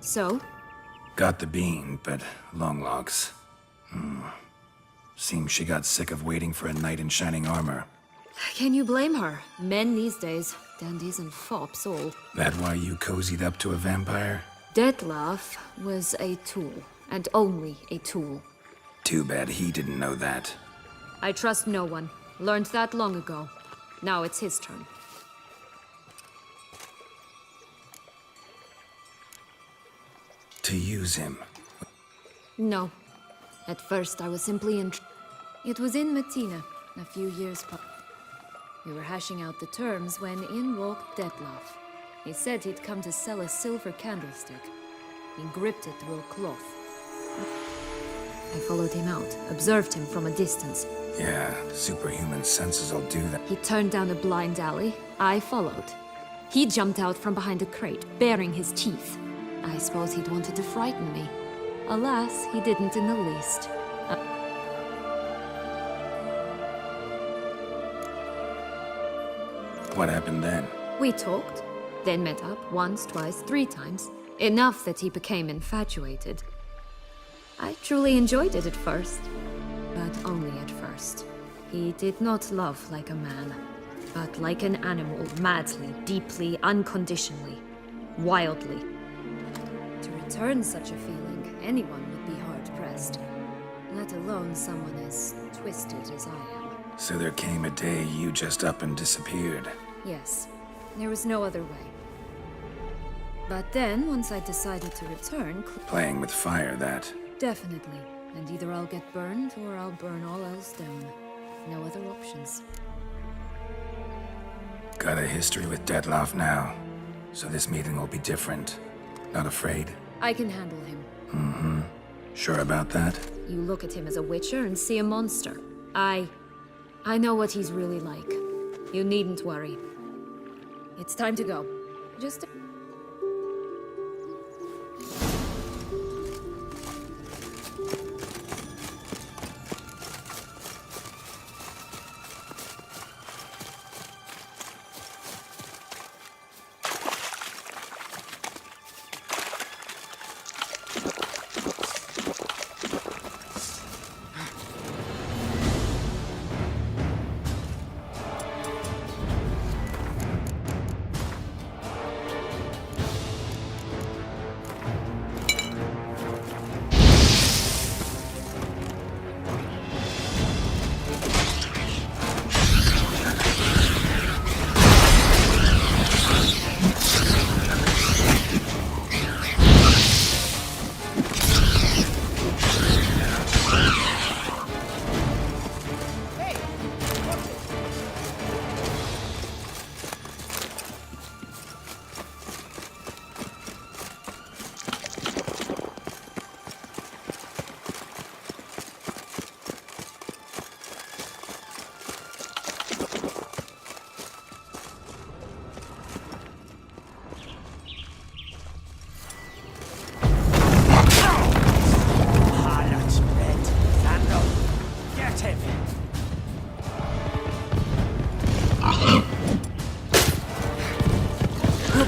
So? Got the bean, but Longlocks. Seems she got sick of waiting for a knight in shining armor. Can you blame her? Men these days, dandies and fops all. That why you cozied up to a vampire? Dettlaff was a tool, and only a tool. Too bad he didn't know that. I trust no one. Learned that long ago. Now it's his turn. To use him. No. At first I was simply It was in Matina, a few years back. We were hashing out the terms when in walked Dettlaff. He said he'd come to sell a silver candlestick. He gripped it through a cloth. I followed him out, observed him from a distance. Yeah, superhuman senses will do that. He turned down a blind alley. I followed. He jumped out from behind a crate, baring his teeth. I suppose he'd wanted to frighten me. Alas, he didn't in the least. What happened then? We talked, then met up once, twice, 3 times. Enough that he became infatuated. I truly enjoyed it at first, but only at first. He did not love like a man, but like an animal, madly, deeply, unconditionally, wildly. To return such a feeling, anyone would be hard-pressed, let alone someone as twisted as I am. So there came a day you just up and disappeared. Yes, there was no other way. But then, once I decided to return, Playing with fire, that. definitely. And either I'll get burned, or I'll burn all else down. No other options. Got a history with Dettlaff now. So this meeting will be different. Not afraid? I can handle him. Sure about that? You look at him as a witcher and see a monster. I know what he's really like. You needn't worry. It's time to go. Just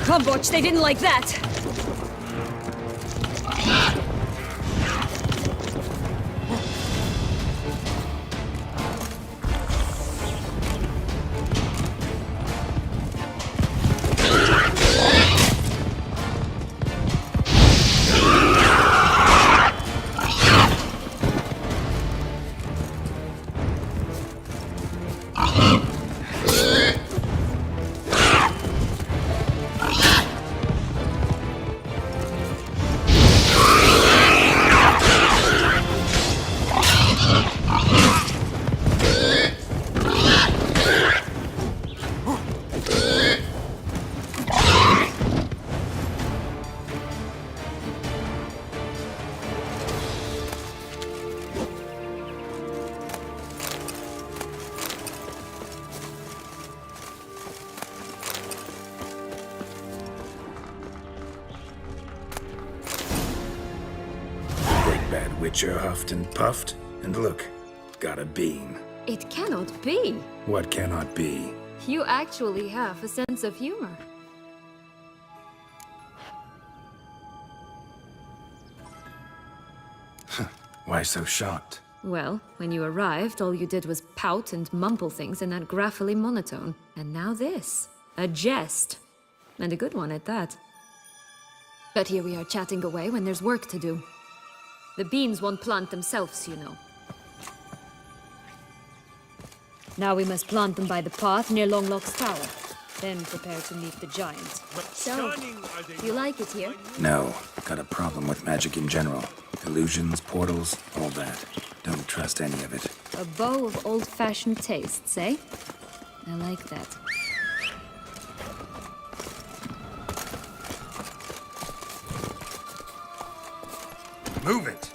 come, Butch, they didn't like that! Bad Witcher huffed and puffed, and look, got a bean. It cannot be! What cannot be? You actually have a sense of humor. Why so shocked? Well, when you arrived, all you did was pout and mumble things in that graphily monotone. And now this. A jest. And a good one at that. But here we are chatting away when there's work to do. The beans won't plant themselves, you know. Now we must plant them by the path near Longlock's tower. Then prepare to meet the giant. So, you like it here? No, got a problem with magic in general. Illusions, portals, all that. Don't trust any of it. A bow of old-fashioned tastes, eh? I like that. Move it!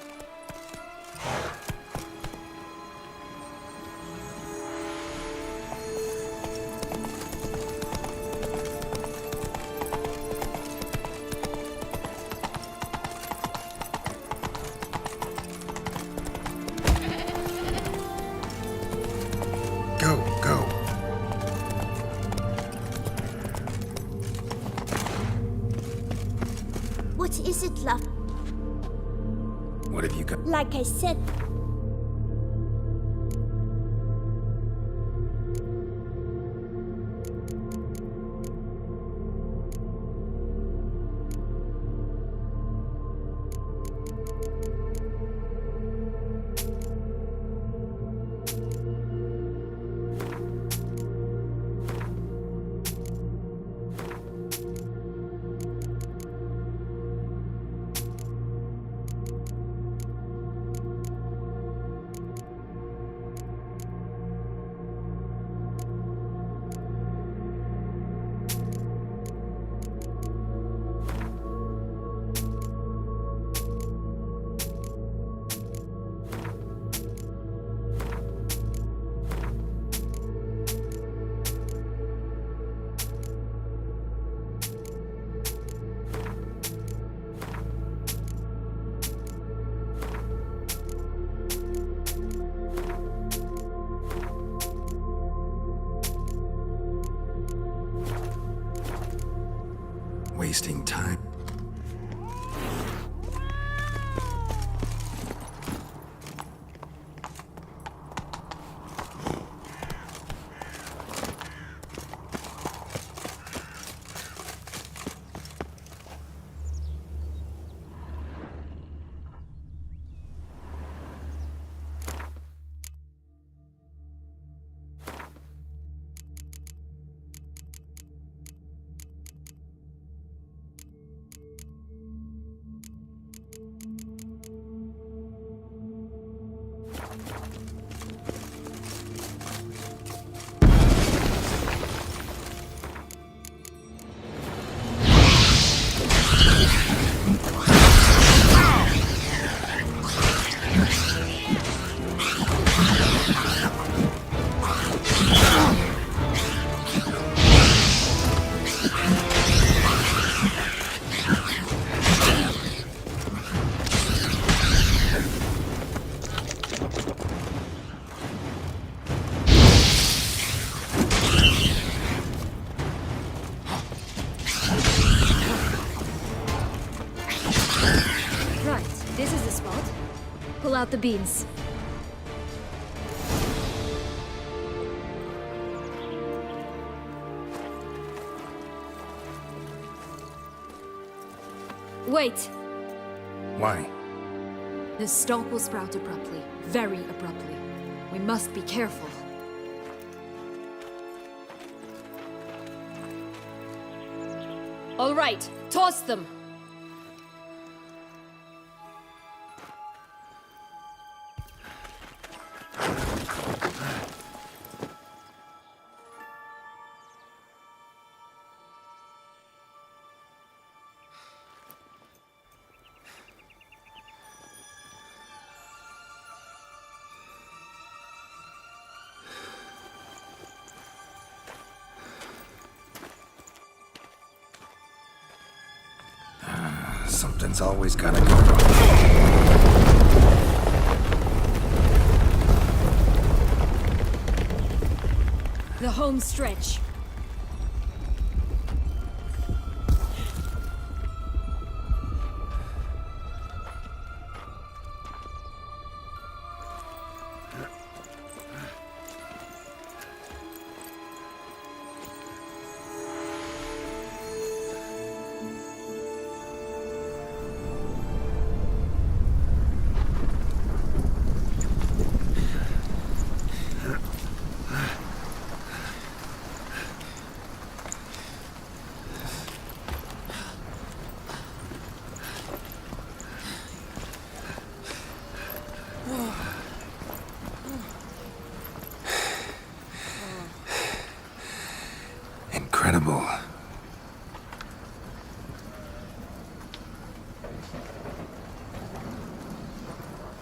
What is it, love? What have you got? Like I said, Wasting time. Right, this is the spot. Pull out the beans. Wait! Why? The stalk will sprout abruptly. Very abruptly. We must be careful. All right, toss them! Something's always gotta go wrong. The home stretch. Incredible.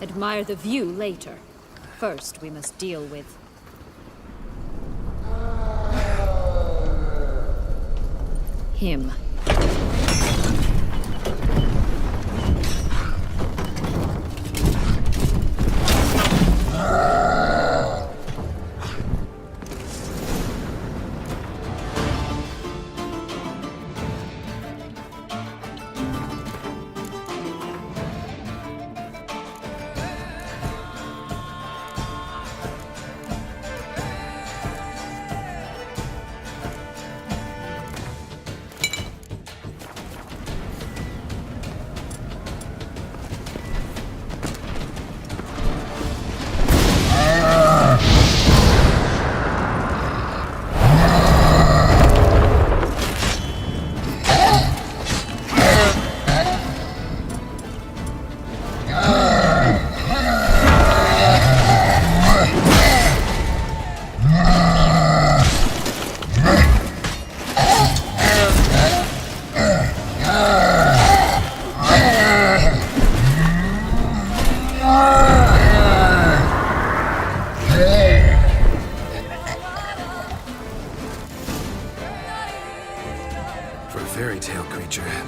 Admire the view later. First, we must deal with... him.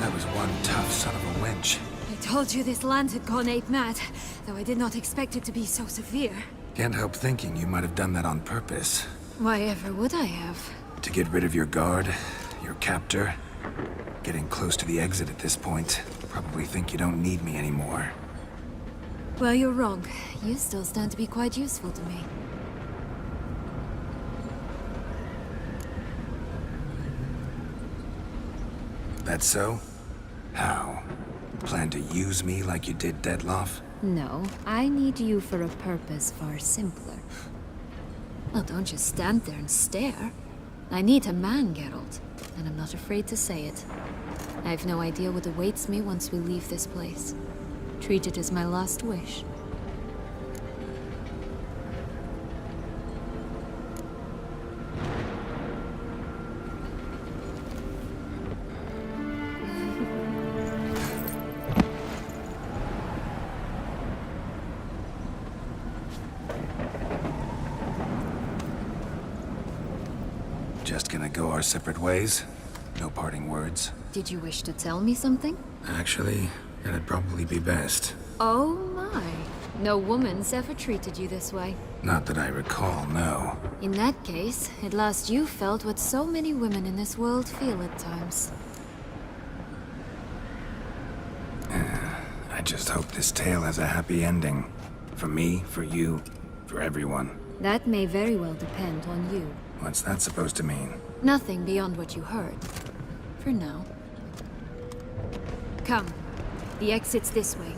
that was one tough son of a wench. I told you this land had gone ape mad, though I did not expect it to be so severe. Can't help thinking you might have done that on purpose. Why ever would I have? To get rid of your guard, your captor. Getting close to the exit at this point. Probably think you don't need me anymore. Well, you're wrong. You still stand to be quite useful to me. That so? How? Plan to use me like you did Detloff? No, I need you for a purpose far simpler. Well, don't just stand there and stare. I need a man, Geralt, and I'm not afraid to say it. I have no idea what awaits me once we leave this place. Treat it as my last wish. Just gonna go our separate ways? No parting words? Did you wish to tell me something? Actually, it'd probably be best. Oh my. No woman's ever treated you this way. Not that I recall, no. In that case, at last you felt what so many women in this world feel at times. I just hope this tale has a happy ending. For me, for you, for everyone. That may very well depend on you. What's that supposed to mean? Nothing beyond what you heard. For now. Come. The exit's this way.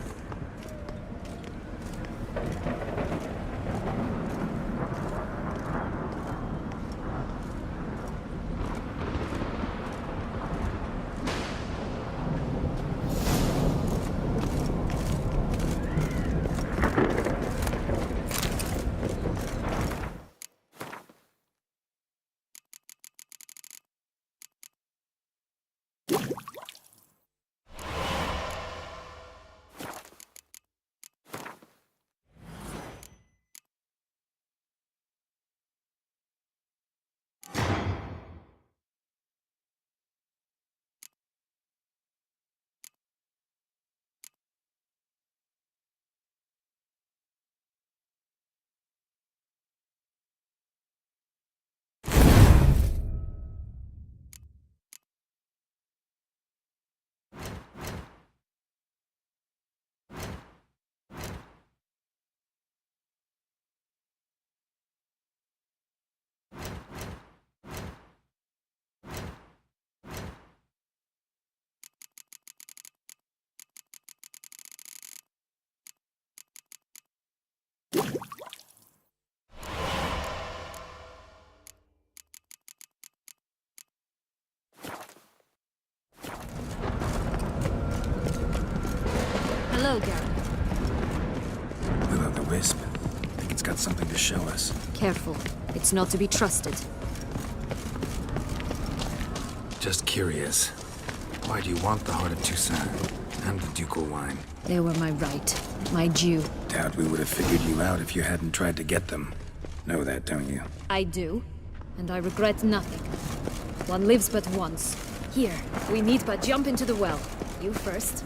Hello, Geralt. Will-o'-the-wisp. Think it's got something to show us. Careful. It's not to be trusted. Just curious. Why do you want the Heart of Toussaint and the ducal wine? They were my right. My due. Doubt we would have figured you out if you hadn't tried to get them. Know that, don't you? I do. And I regret nothing. One lives but once. Here, we need but jump into the well. You first.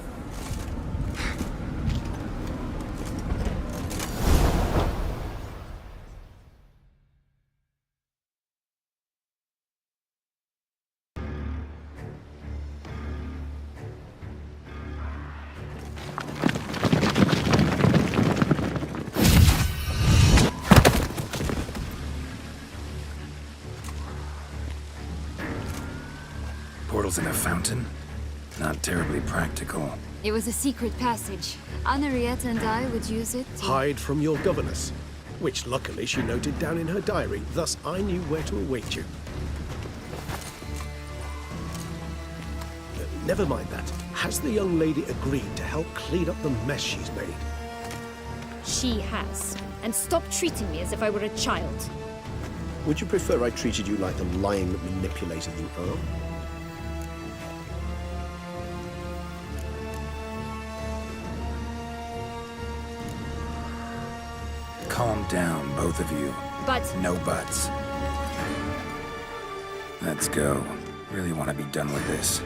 Portals in a fountain? Not terribly practical. It was a secret passage. Anariette and I would use it to... Hide from your governess, which luckily she noted down in her diary, thus I knew where to await you. Never mind that. Has the young lady agreed to help clean up the mess she's made? She has. And stop treating me as if I were a child. Would you prefer I treated you like the lying manipulator you are? Calm down, both of you. But... No buts. Let's go. Really want to be done with this.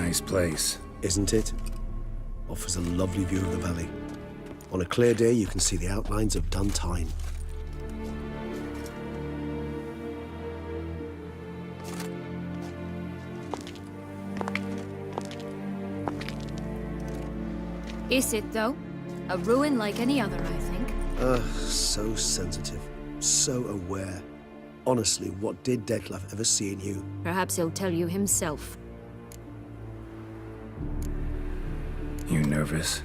Nice place. Isn't it? Offers a lovely view of the valley. On a clear day, you can see the outlines of Duntine. Is it, though? A ruin like any other, I think. So sensitive. So aware. Honestly, what did Dettlaff ever see in you? Perhaps he'll tell you himself. You nervous?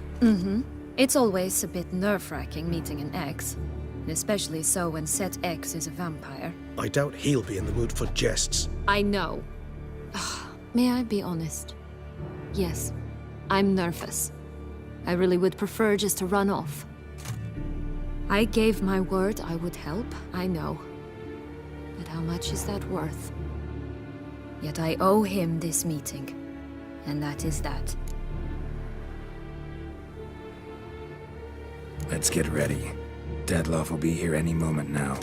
It's always a bit nerve-wracking meeting an ex. And especially so when said ex is a vampire. I doubt he'll be in the mood for jests. I know. May I be honest? Yes, I'm nervous. I really would prefer just to run off. I gave my word I would help, I know. But how much is that worth? Yet I owe him this meeting. And that is that. Let's get ready. Dettlaff will be here any moment now.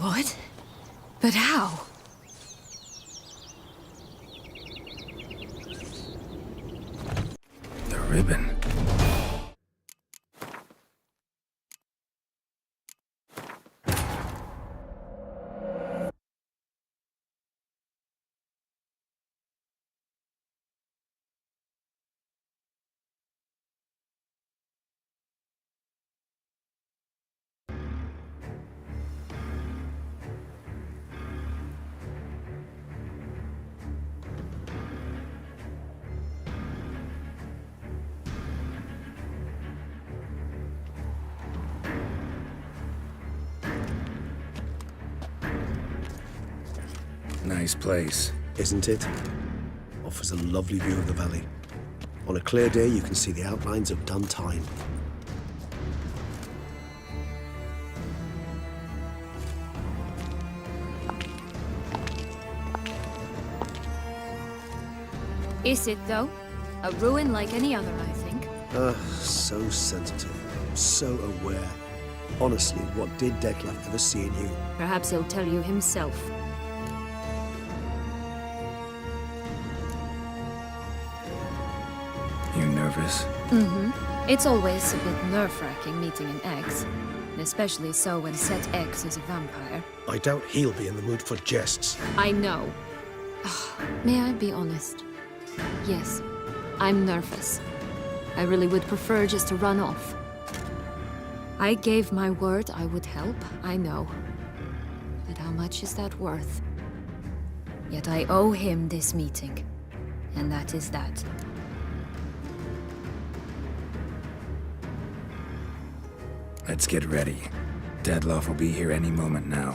What? But how? The ribbon. Nice place. Isn't it? Offers a lovely view of the valley. On a clear day, you can see the outlines of Duntine. Is it, though? A ruin like any other, I think. So sensitive. So aware. Honestly, what did Dettlaff ever see in you? Perhaps he'll tell you himself. You nervous? It's always a bit nerve-wracking meeting an ex. And especially so when said ex is a vampire. I doubt he'll be in the mood for jests. I know. May I be honest? Yes, I'm nervous. I really would prefer just to run off. I gave my word I would help, I know. But how much is that worth? Yet I owe him this meeting. And that is that. Let's get ready. Dettlaff will be here any moment now.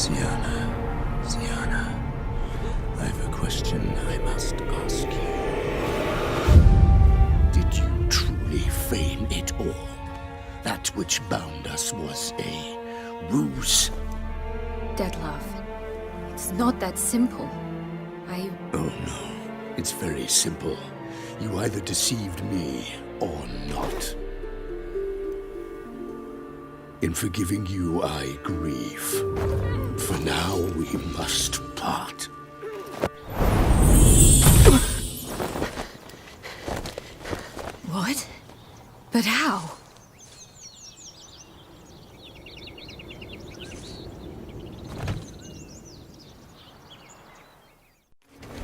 Syanna, I've a question I must ask you. Did you truly feign it all? That which bound us was a ruse. Detlef, it's not that simple. Oh no, it's very simple. You either deceived me or not. In forgiving you, I grieve. For now, we must part. What? But how?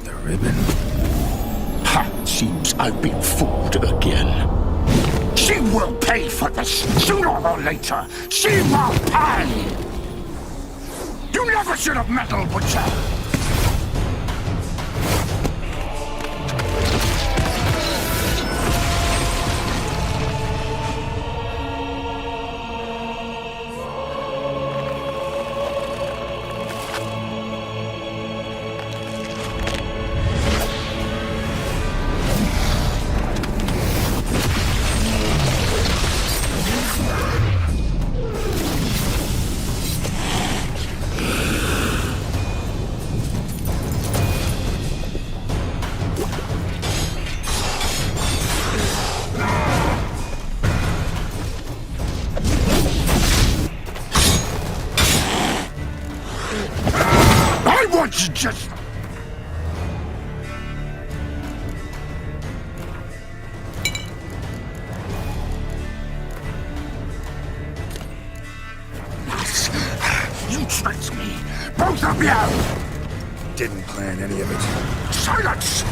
The ribbon? Ha! Seems I've been fooled again. She will pay for this, sooner or later. She will pay! You never should have meddled, Butcher! I want to just... You tricked me! Both of you! Didn't plan any of it. Silence!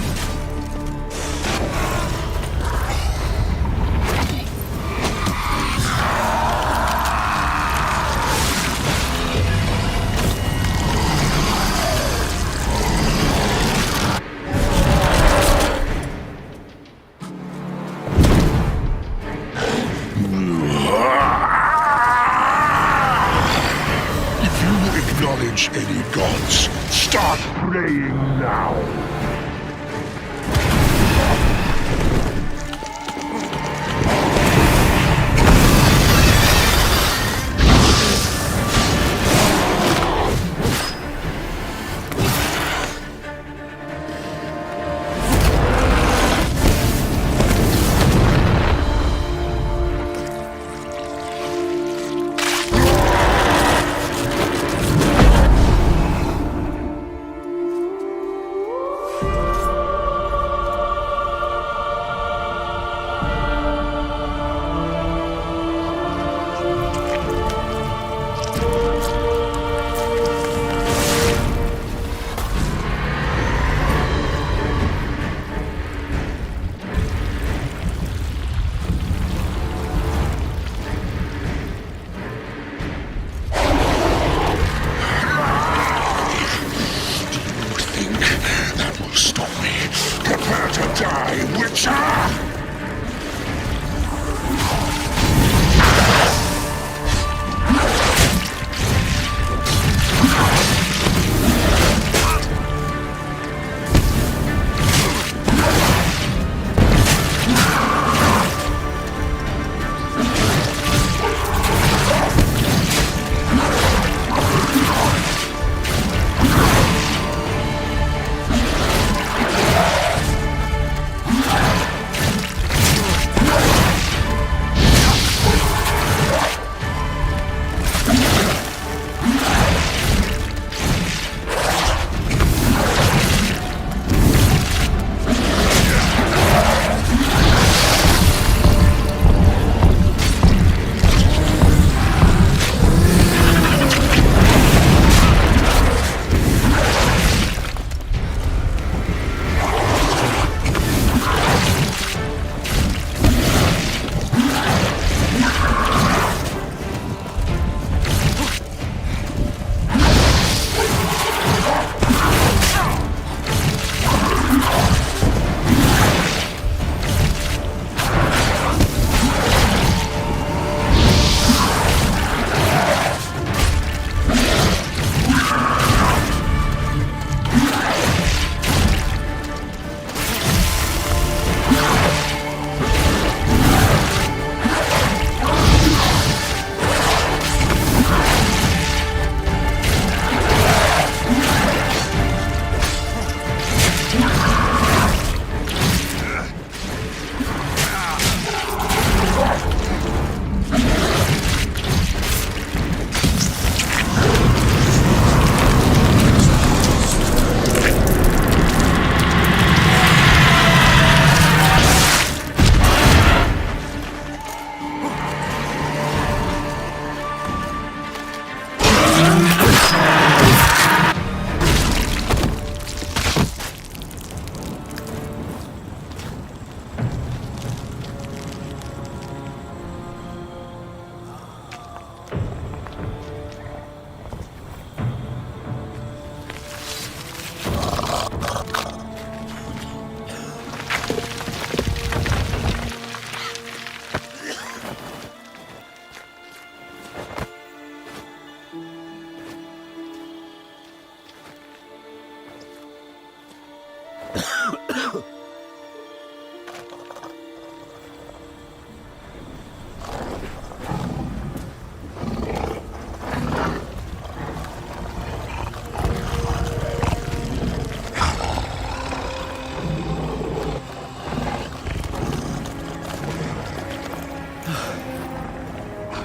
If you acknowledge any gods, start praying now.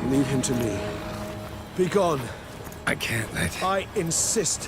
Leave him to me. Be gone. I can't let... I insist.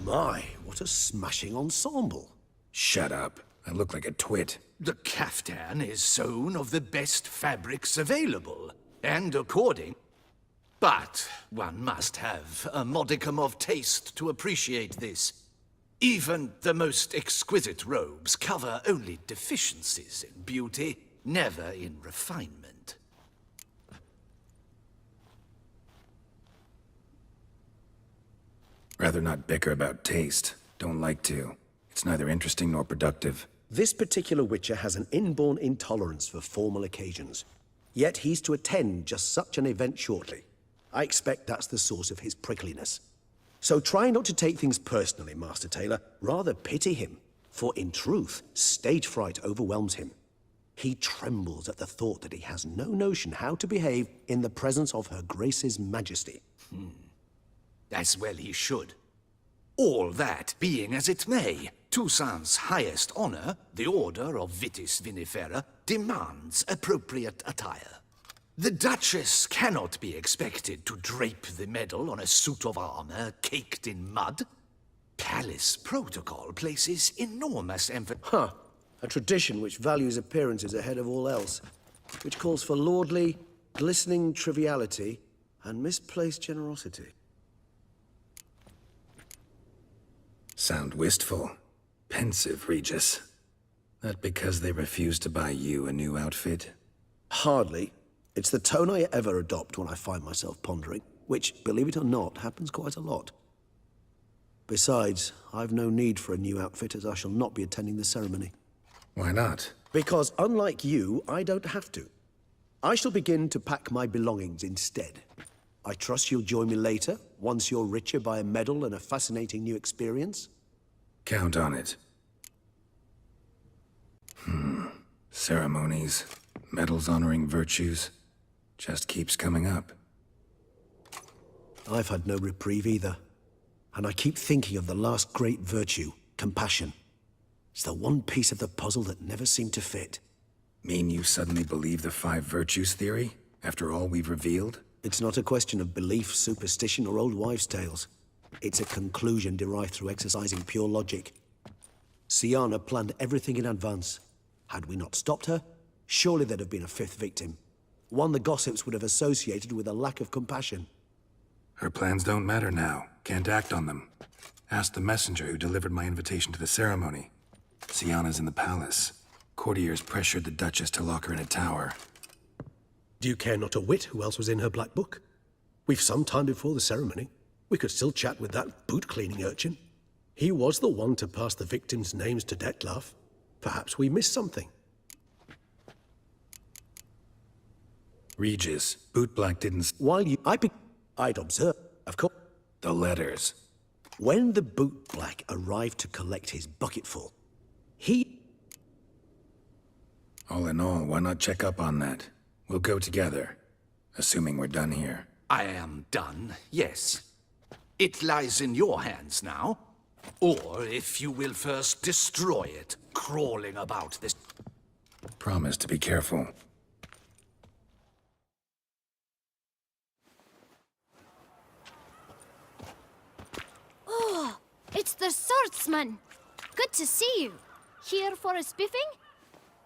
My, what a smashing ensemble. Shut up. I look like a twit. The caftan is sewn of the best fabrics available, and according... But one must have a modicum of taste to appreciate this. Even the most exquisite robes cover only deficiencies in beauty, never in refinement. Rather not bicker about taste. Don't like to. It's neither interesting nor productive. This particular Witcher has an inborn intolerance for formal occasions. Yet he's to attend just such an event shortly. I expect that's the source of his prickliness. So try not to take things personally, Master Taylor. Rather pity him. For in truth, stage fright overwhelms him. He trembles at the thought that he has no notion how to behave in the presence of Her Grace's Majesty. As well he should. All that being as it may, Toussaint's highest honor, the Order of Vitis Vinifera, demands appropriate attire. The Duchess cannot be expected to drape the medal on a suit of armor caked in mud. Palace protocol places enormous emphasis... Huh. A tradition which values appearances ahead of all else. Which calls for lordly, glistening triviality and misplaced generosity. Sound wistful. Pensive, Regis. That because they refuse to buy you a new outfit? Hardly. It's the tone I ever adopt when I find myself pondering, which, believe it or not, happens quite a lot. Besides, I've no need for a new outfit as I shall not be attending the ceremony. Why not? Because unlike you, I don't have to. I shall begin to pack my belongings instead. I trust you'll join me later, once you're richer by a medal and a fascinating new experience? Count on it. Ceremonies, medals honoring virtues, just keeps coming up. I've had no reprieve either. And I keep thinking of the last great virtue, compassion. It's the one piece of the puzzle that never seemed to fit. Mean you suddenly believe the 5 virtues theory, after all we've revealed? It's not a question of belief, superstition, or old wives' tales. It's a conclusion derived through exercising pure logic. Syanna planned everything in advance. Had we not stopped her, surely there'd have been a 5th victim. One the gossips would have associated with a lack of compassion. Her plans don't matter now. Can't act on them. Ask the messenger who delivered my invitation to the ceremony. Syanna's in the palace. Courtiers pressured the Duchess to lock her in a tower. Do you care not a whit who else was in her black book? We've some time before the ceremony. We could still chat with that boot-cleaning urchin. He was the one to pass the victims' names to Dettlaff. Perhaps we missed something. Regis, Bootblack didn't... While you... I'd observe, of course. The letters. When the bootblack arrived to collect his bucketful, he... All in all, why not check up on that? We'll go together, assuming we're done here. I am done, yes. It lies in your hands now. Or if you will first destroy it, crawling about this... Promise to be careful. Master Swordsman! Good to see you. Here for a spiffing?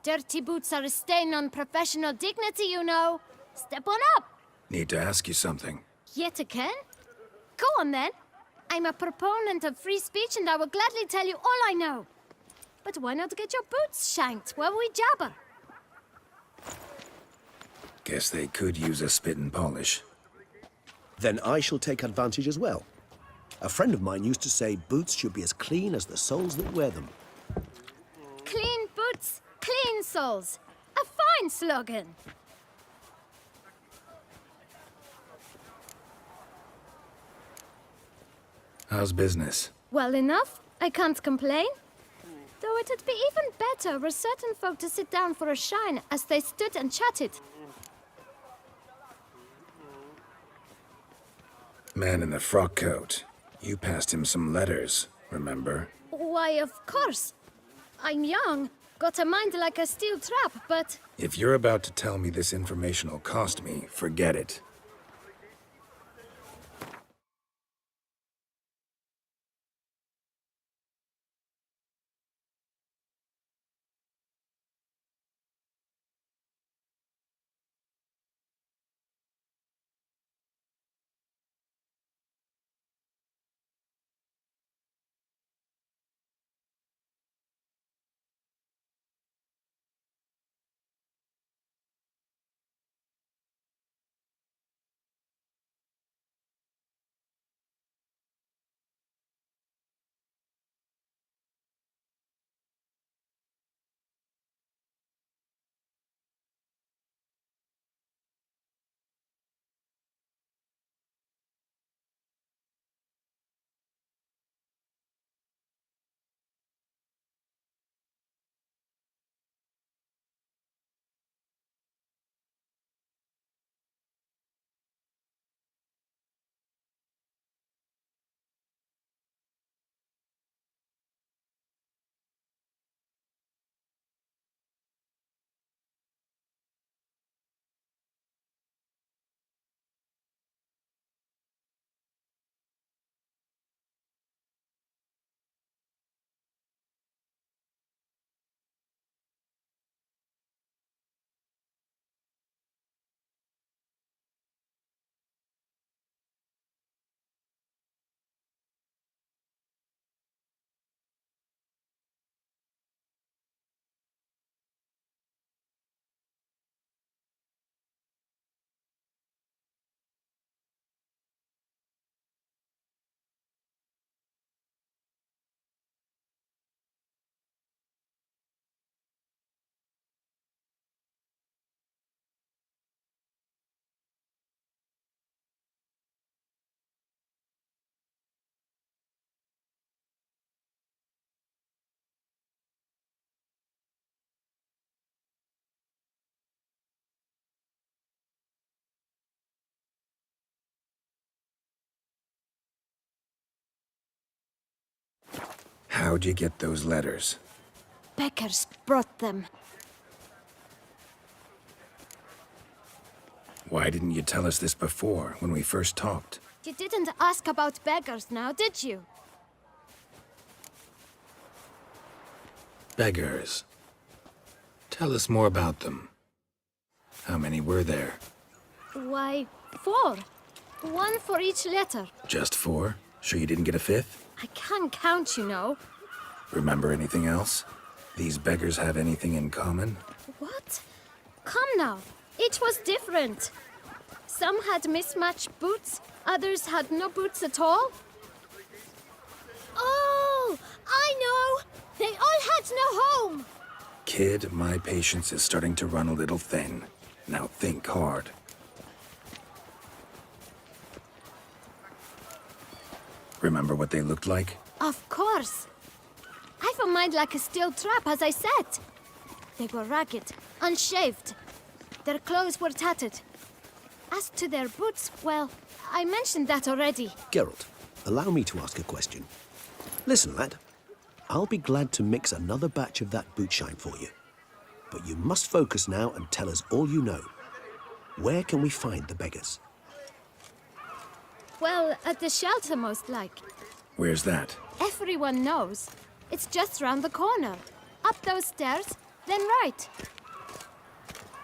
Dirty boots are a stain on professional dignity, you know. Step on up. Need to ask you something. Yet again? Go on then. I'm a proponent of free speech and I will gladly tell you all I know. But why not get your boots shanked while we jabber? Guess they could use a spit and polish. Then I shall take advantage as well. A friend of mine used to say boots should be as clean as the soles that wear them. Clean boots, clean soles. A fine slogan. How's business? Well enough. I can't complain. Though it'd be even better were certain folk to sit down for a shine as they stood and chatted. Man in the frock coat. You passed him some letters, remember? Why, of course. I'm young, got a mind like a steel trap, but... If you're about to tell me this information will cost me, forget it. How'd you get those letters? Beggars brought them. Why didn't you tell us this before, when we first talked? You didn't ask about beggars now, did you? Beggars. Tell us more about them. How many were there? Why, 4. 1 for each letter. Just 4? Sure you didn't get a 5th? I can't count, you know. Remember anything else? These beggars have anything in common? What? Come now. Each was different. Some had mismatched boots, others had no boots at all. Oh, I know! They all had no home! Kid, my patience is starting to run a little thin. Now think hard. Remember what they looked like? Of course. I've a mind like a steel trap, as I said. They were ragged, unshaved. Their clothes were tattered. As to their boots, well, I mentioned that already. Geralt, allow me to ask a question. Listen, lad. I'll be glad to mix another batch of that boot shine for you. But you must focus now and tell us all you know. Where can we find the beggars? Well, at the shelter, most like. Where's that? Everyone knows. It's just round the corner. Up those stairs, then right.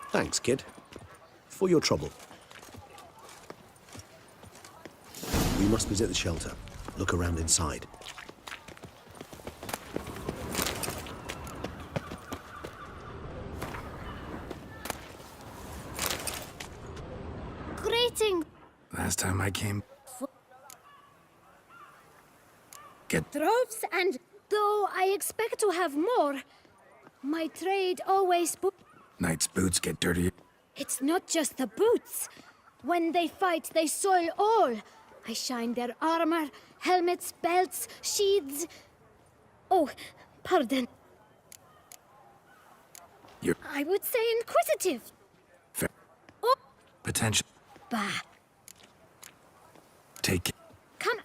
Thanks, kid. For your trouble. We must visit the shelter. Look around inside. Greeting. Last time I came... Get... Droves, and though I expect to have more, my trade always... Knight's boots get dirty. It's not just the boots. When they fight, they soil all. I shine their armor, helmets, belts, sheaths. Oh, pardon. You're... I would say inquisitive. Fair. Oh, Potential. bah. Take it. Come.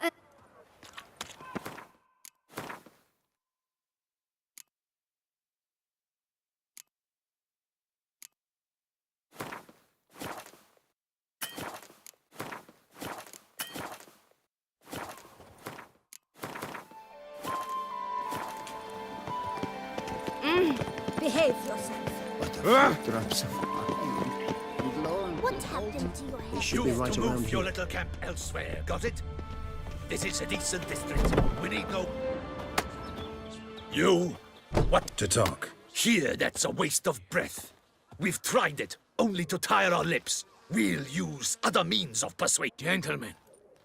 Behave yourself. What happened to your head? It should be right to around move your here. little camp elsewhere, got it? This is a decent district. We need no... You? What? To talk. Here, that's a waste of breath. We've tried it, only to tire our lips. We'll use other means of persuasion. Gentlemen,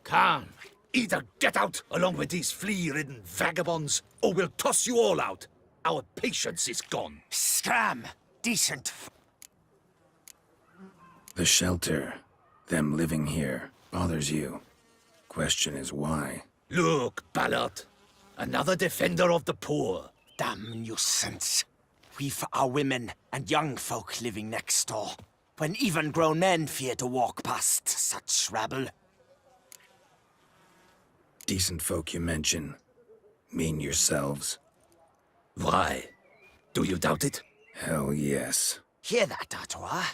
calm. Either get out along with these flea-ridden vagabonds, or we'll toss you all out. Our patience is gone. Scram! Decent. The shelter, them living here, bothers you. Question is why? Look, Ballard. Another defender of the poor. Damn nuisance. We've our women and young folk living next door, when even grown men fear to walk past such rabble. Decent folk you mention. Mean yourselves? Why? Do you doubt it? Hell yes. Hear that, Artois?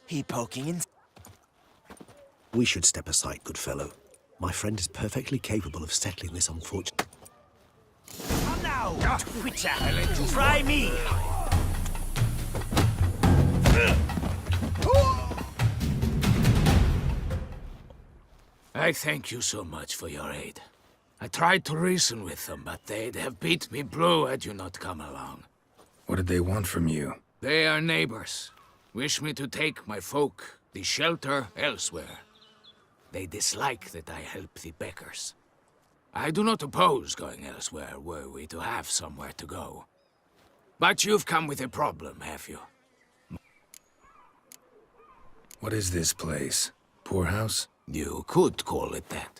He poking in... We should step aside, good fellow. My friend is perfectly capable of settling this unfortunate... Come now, Witcher! Try me! I thank you so much for your aid. I tried to reason with them, but they'd have beat me blue had you not come along. What did they want from you? They are neighbors. Wish me to take my folk, the shelter, elsewhere. They dislike that I help the beggars. I do not oppose going elsewhere, were we to have somewhere to go. But you've come with a problem, have you? What is this place? Poorhouse? You could call it that.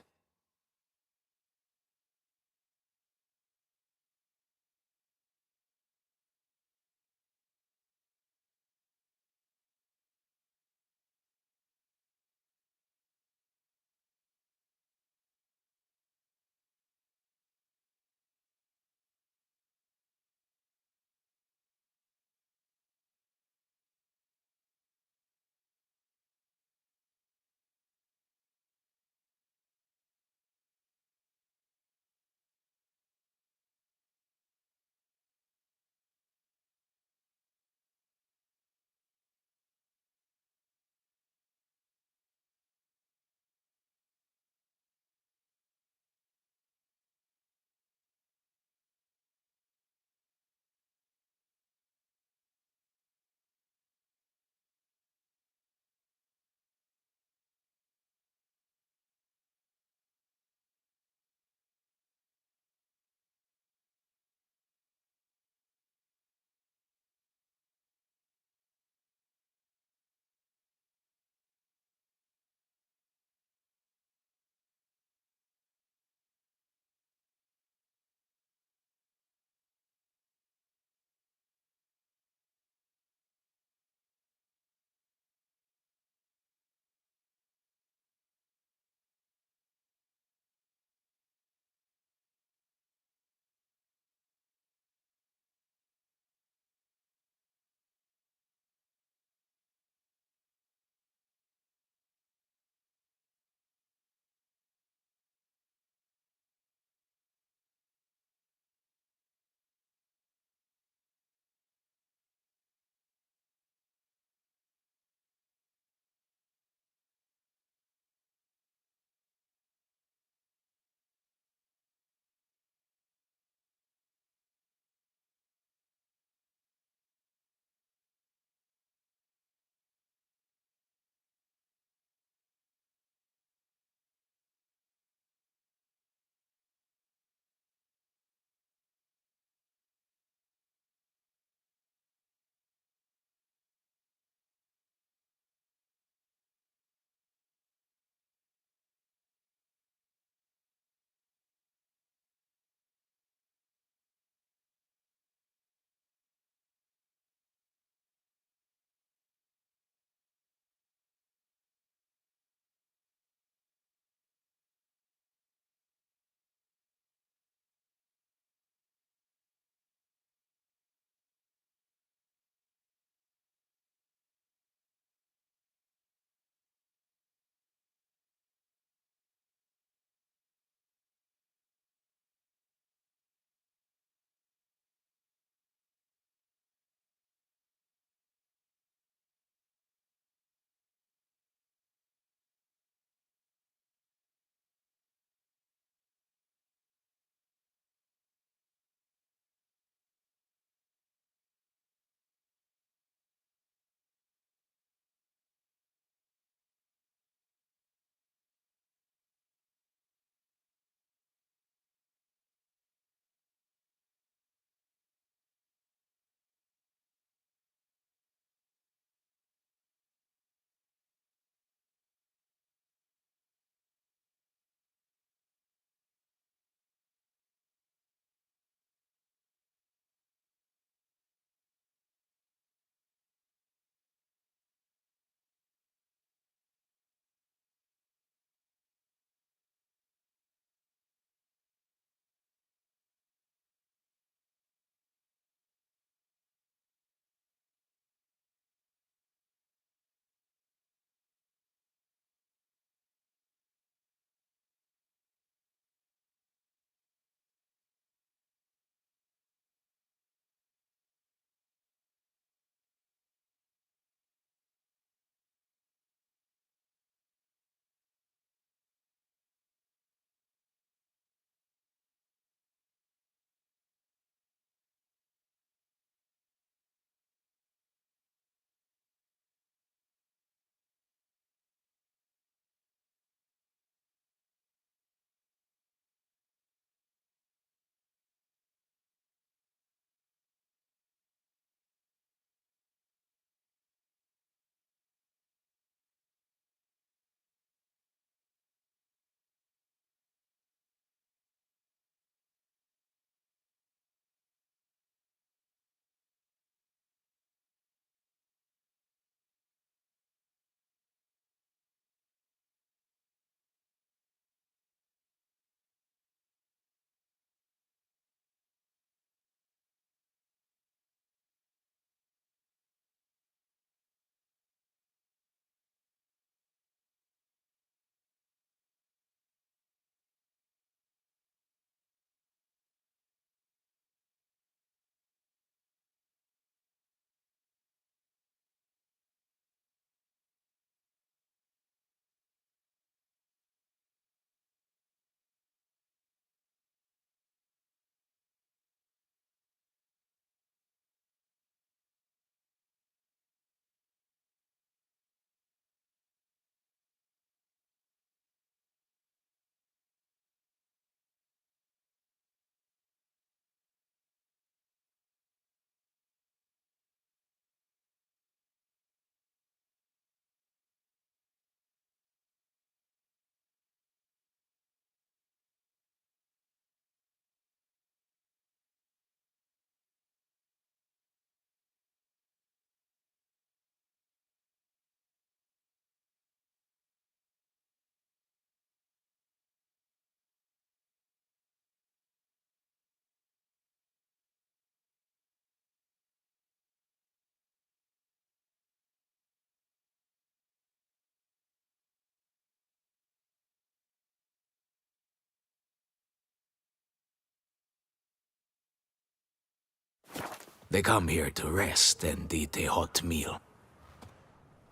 They come here to rest and eat a hot meal.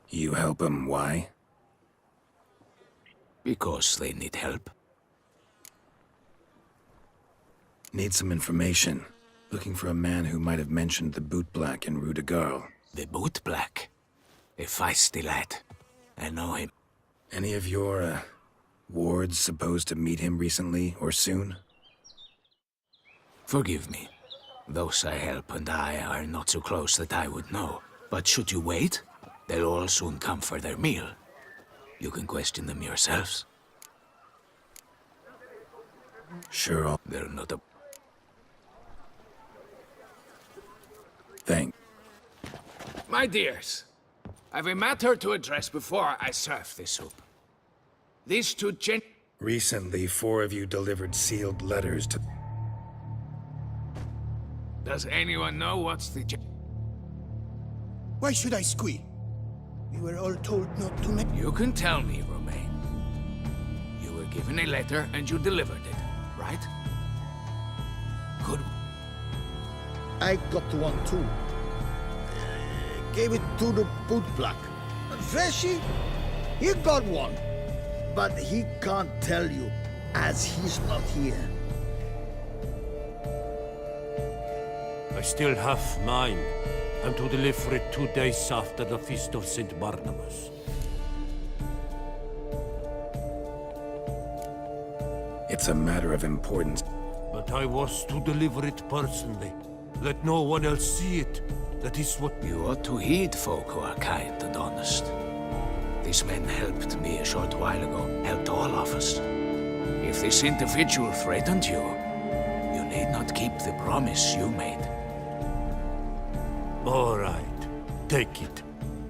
You help them, why? Because they need help. Need some information. Looking for a man who might have mentioned the Boot Black in Rue de Garl. The Boot Black? A feisty lad. I know him. Any of your, wards supposed to meet him recently or soon? Forgive me. Those I help and I are not so close that I would know. But should you wait, they'll all soon come for their meal. You can question them yourselves. Sure, they're not a... Thank... My dears, I've a matter to address before I serve the soup. These two Recently, 4 of you delivered sealed letters to... Does anyone know what's the... Why should I squeal? We were all told not to make... You can tell me, Romain. You were given a letter and you delivered it, right? Good. I got one too. Gave it to the Boot Black. Freshy, he got one. But he can't tell you, as he's not here. I still have mine. I'm to deliver it 2 days after the Feast of St. Barnabas. It's a matter of importance. But I was to deliver it personally. Let no one else see it. That is what... You ought to heed folk who are kind and honest. These men helped me a short while ago, helped all of us. If this individual threatened you, you need not keep the promise you made. All right, take it.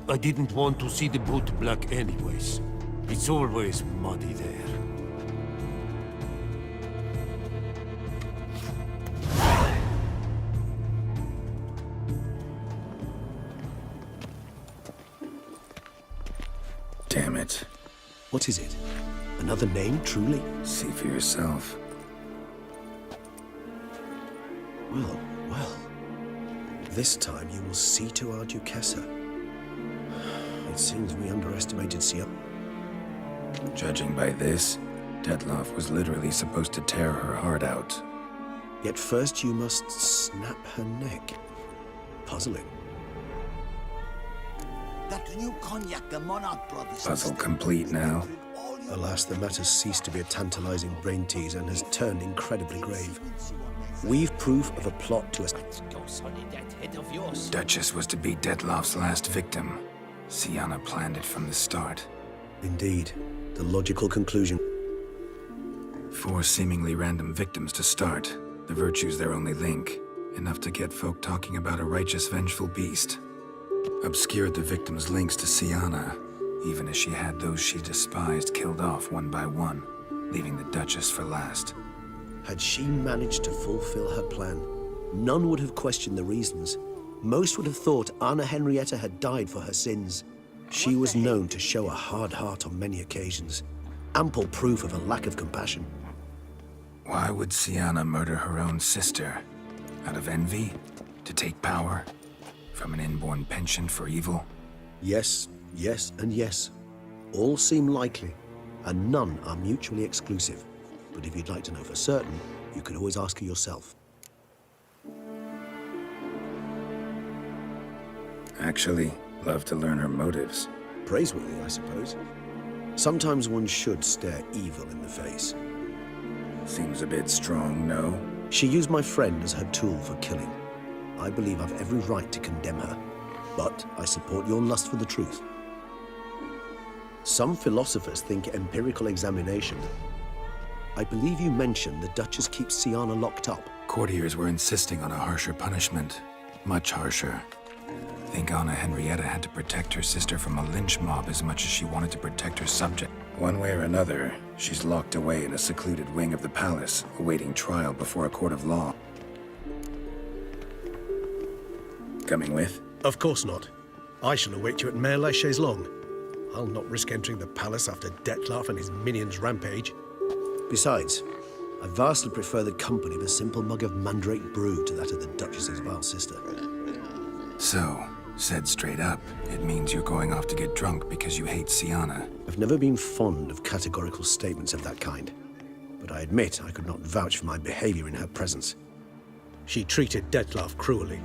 I didn't want to see the Boot Black anyways. It's always muddy there. Damn it. What is it? Another name, truly? See for yourself. Well, well. This time you will see to our Duquesa. It seems we underestimated Sia. Judging by this, Detloff was literally supposed to tear her heart out. Yet first you must snap her neck. Puzzling. That new cognac the Monarch brothers... Puzzle complete now. Alas, the matter's ceased to be a tantalizing brain tease and has turned incredibly grave. We've proof of a plot to us. Duchess was to be Detloff's last victim. Syanna planned it from the start. Indeed. The logical conclusion. 4 seemingly random victims to start. The virtue's their only link. Enough to get folk talking about a righteous, vengeful beast. Obscured the victims' links to Syanna, even as she had those she despised killed off one by one, leaving the Duchess for last. Had she managed to fulfill her plan, none would have questioned the reasons. Most would have thought Anna Henrietta had died for her sins. She was known to show a hard heart on many occasions. Ample proof of a lack of compassion. Why would Syanna murder her own sister? Out of envy? To take power? From an inborn penchant for evil? Yes, yes, and yes. All seem likely, and none are mutually exclusive. But if you'd like to know for certain, you could always ask her yourself. Actually, love to learn her motives. Praiseworthy, I suppose. Sometimes one should stare evil in the face. Seems a bit strong, no? She used my friend as her tool for killing. I believe I've every right to condemn her, but I support your lust for the truth. Some philosophers think empirical examination. I believe you mentioned the Duchess keeps Syanna locked up. Courtiers were insisting on a harsher punishment. Much harsher. I think Anna Henrietta had to protect her sister from a lynch mob as much as she wanted to protect her subject. One way or another, she's locked away in a secluded wing of the palace, awaiting trial before a court of law. Coming with? Of course not. I shall await you at Mare la Chaise-Longue. I'll not risk entering the palace after Detloff and his minions rampage. Besides, I vastly prefer the company of a simple mug of mandrake brew to that of the Duchess's vile sister. So, said straight up, it means you're going off to get drunk because you hate Sienna. I've never been fond of categorical statements of that kind, but I admit I could not vouch for my behavior in her presence. She treated Dettlaff cruelly.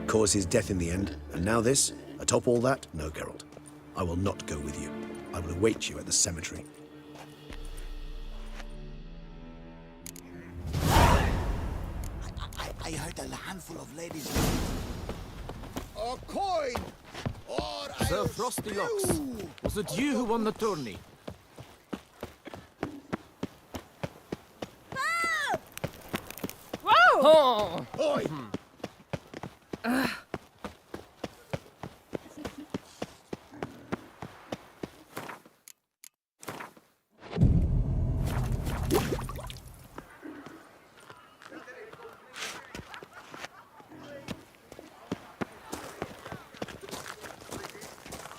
Caused his death in the end, and now this? Atop all that? No, Geralt. I will not go with you. I will await you at the cemetery. I heard a handful of ladies. A coin! Or Sir Frosty Locks, was it you who won the tourney? Whoa! Oi!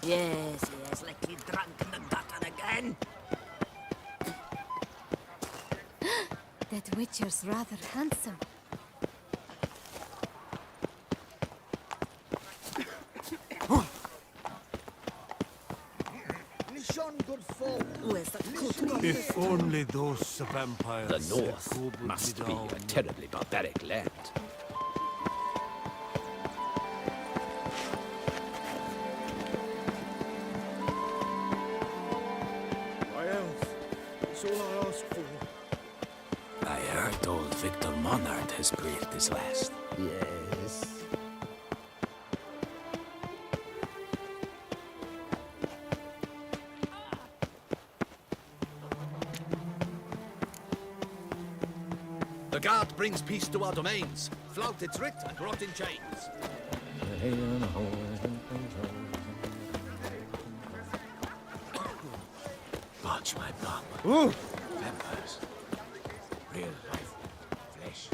Yes, like me drunk in the gutter again. That Witcher's rather handsome. If only those vampires... The North must be a terribly barbaric land. My elf. That's all I ask for. I heard old Victor Monard has breathed his last. Yes. The guard brings peace to our domains. Flout its writ and rot in chains. Watch my blood. Vampires. Real life. Flesh.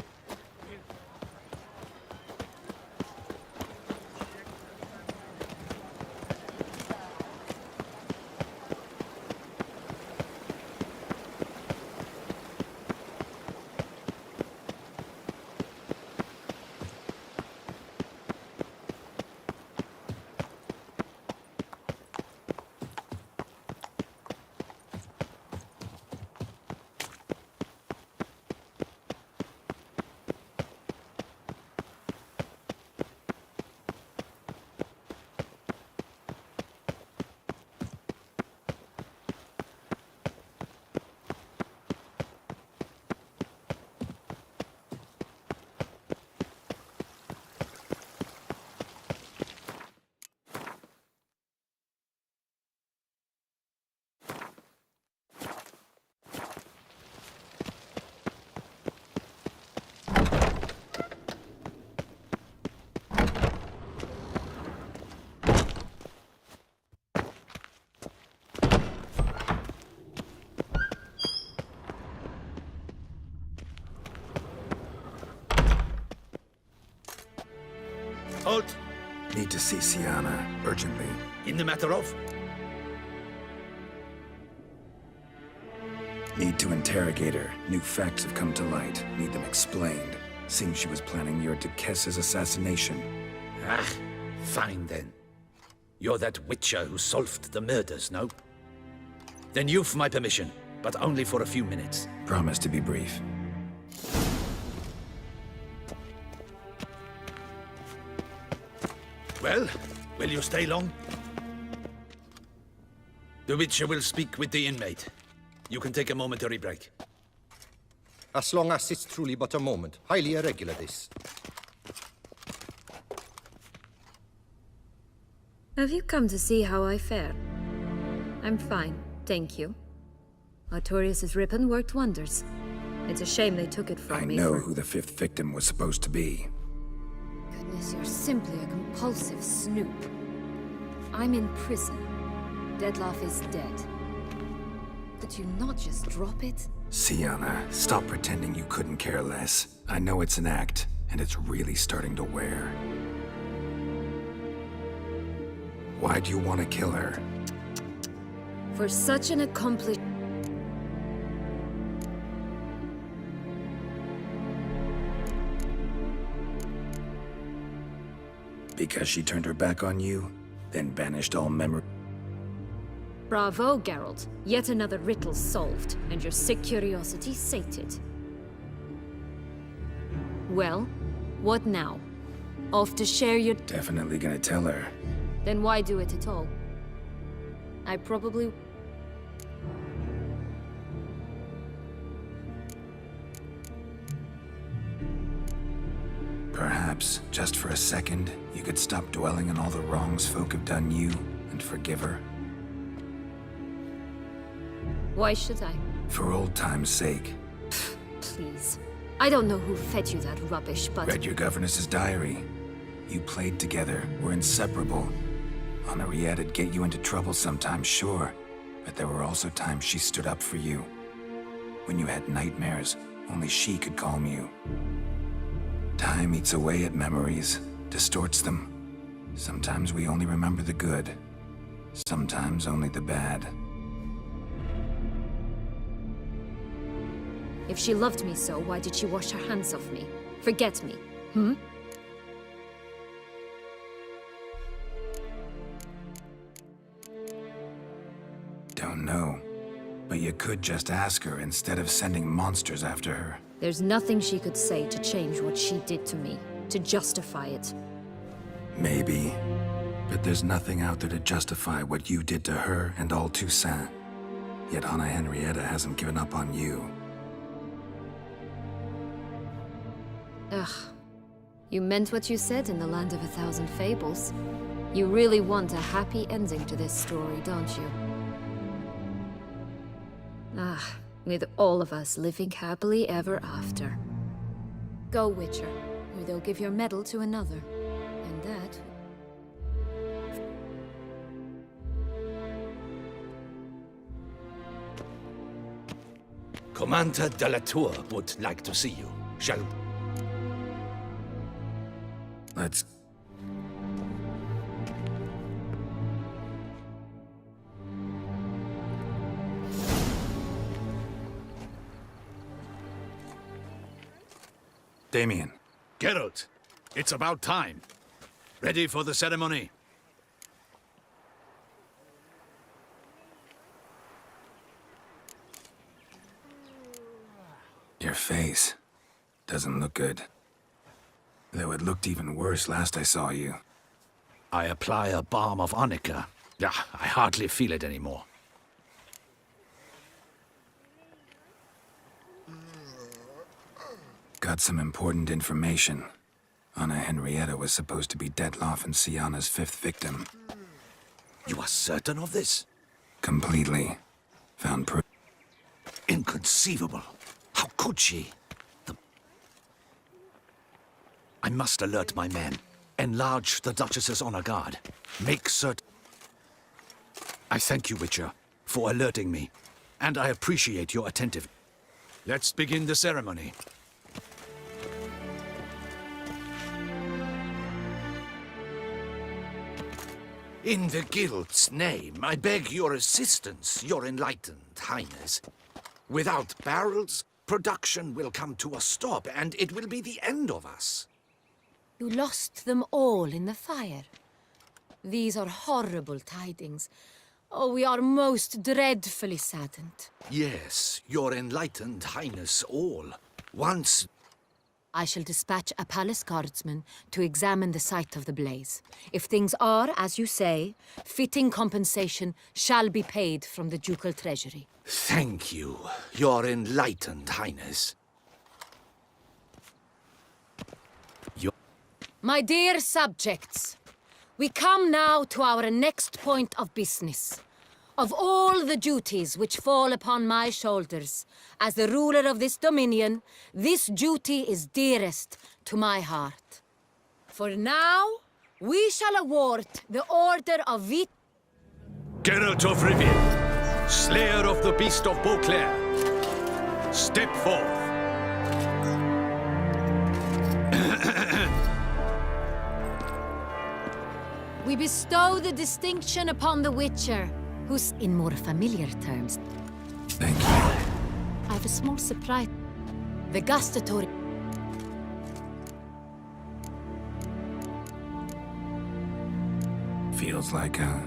Halt! Need to see Sienna, urgently. In the matter of? Need to interrogate her. New facts have come to light. Need them explained. Seems she was planning your de Kess's assassination. Ah, fine then. You're that witcher who solved the murders, no? Then you've my permission, but only for a few minutes. Promise to be brief. Well, will you stay long? The Witcher will speak with the inmate. You can take a momentary break. As long as it's truly but a moment. Highly irregular, this. Have you come to see how I fare? I'm fine, thank you. Artorius' ribbon worked wonders. It's a shame they took it from I me know for... who the fifth victim was supposed to be. Goodness, you're simply a compulsive snoop. I'm in prison. Dettlaff is dead. Could you not just drop it? Sienna, stop pretending you couldn't care less. I know it's an act, and it's really starting to wear. Why'd you want to kill her? For such an accomplished... Because she turned her back on you, then banished all memory. Bravo, Geralt. Yet another riddle solved, and your sick curiosity sated. Well, what now? Off to share your... Definitely gonna tell her. Then why do it at all? I probably... Perhaps, just for a second, you could stop dwelling on all the wrongs folk have done you and forgive her. Why should I? For old time's sake. Please. I don't know who fed you that rubbish, but... Read your governess's diary. You played together, were inseparable. Henriette'd get you into trouble sometimes, sure. But there were also times she stood up for you. When you had nightmares, only she could calm you. Time eats away at memories, distorts them. Sometimes we only remember the good. Sometimes only the bad. If she loved me so, why did she wash her hands off me? Forget me, hmm? Don't know. But you could just ask her instead of sending monsters after her. There's nothing she could say to change what she did to me, to justify it. Maybe. But there's nothing out there to justify what you did to her and all Toussaint. Yet Anna Henrietta hasn't given up on you. Ugh. You meant what you said in the Land of a Thousand Fables. You really want a happy ending to this story, don't you? Ah, with all of us living happily ever after. Go, Witcher, or they'll give your medal to another. And that... Commander de la Tour would like to see you. Shall... Let's... Damien. Geralt, it's about time. Ready for the ceremony? Your face doesn't look good. Though it looked even worse last I saw you. I apply a balm of Arnica. Yeah, I hardly feel it anymore. Got some important information. Anna Henrietta was supposed to be Detloff and Syanna's 5th victim. You are certain of this? Completely. Found proof. Inconceivable. How could she? I must alert my men. Enlarge the Duchess's honor guard. Make certain... I thank you, Witcher, for alerting me. And I appreciate your attentiveness. Let's begin the ceremony. In the Guild's name, I beg your assistance, your enlightened highness. Without barrels, production will come to a stop, and it will be the end of us. You lost them all in the fire. These are horrible tidings. Oh, we are most dreadfully saddened. Yes, your enlightened highness all. Once... I shall dispatch a palace guardsman to examine the site of the blaze. If things are, as you say, fitting compensation shall be paid from the ducal treasury. Thank you, your enlightened highness. My dear subjects, we come now to our next point of business. Of all the duties which fall upon my shoulders, as the ruler of this dominion, this duty is dearest to my heart. For now, we shall award the Order of Vit... Geralt of Rivia, slayer of the beast of Beauclair, step forth. We bestow the distinction upon the Witcher, who's, in more familiar terms... Thank you. I have a small surprise. The gustatory... Feels like a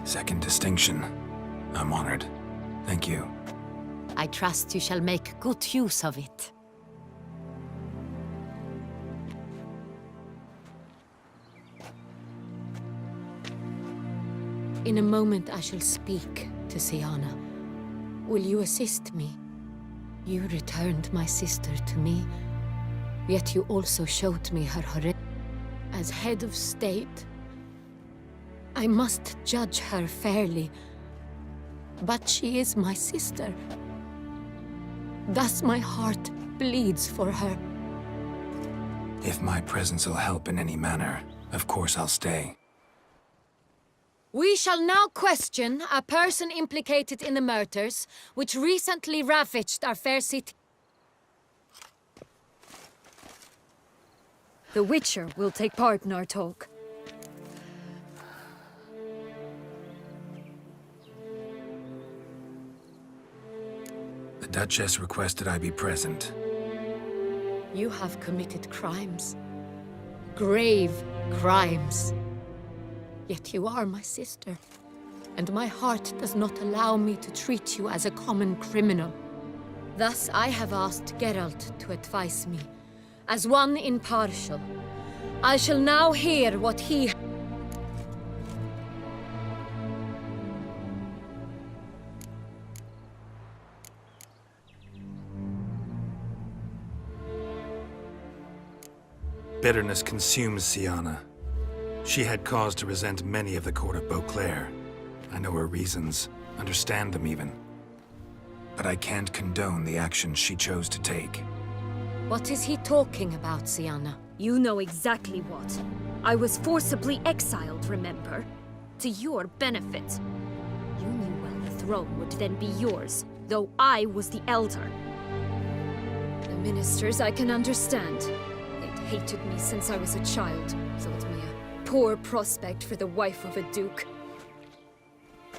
second distinction. I'm honored. Thank you. I trust you shall make good use of it. In a moment I shall speak to Siana. Will you assist me? You returned my sister to me, yet you also showed me her horror. As head of state, I must judge her fairly, but she is my sister. Thus my heart bleeds for her. If my presence will help in any manner, of course I'll stay. We shall now question a person implicated in the murders which recently ravaged our fair city. The Witcher will take part in our talk. The Duchess requested I be present. You have committed crimes. Grave crimes. Yet you are my sister, and my heart does not allow me to treat you as a common criminal. Thus I have asked Geralt to advise me, as one impartial. I shall now hear what he... Bitterness consumes Siana. She had cause to resent many of the court of Beauclair. I know her reasons, understand them even. But I can't condone the actions she chose to take. What is he talking about, Siana? You know exactly what. I was forcibly exiled, remember? To your benefit. You knew well the throne would then be yours, though I was the elder. The ministers I can understand. They'd hated me since I was a child, thought me a poor prospect for the wife of a duke.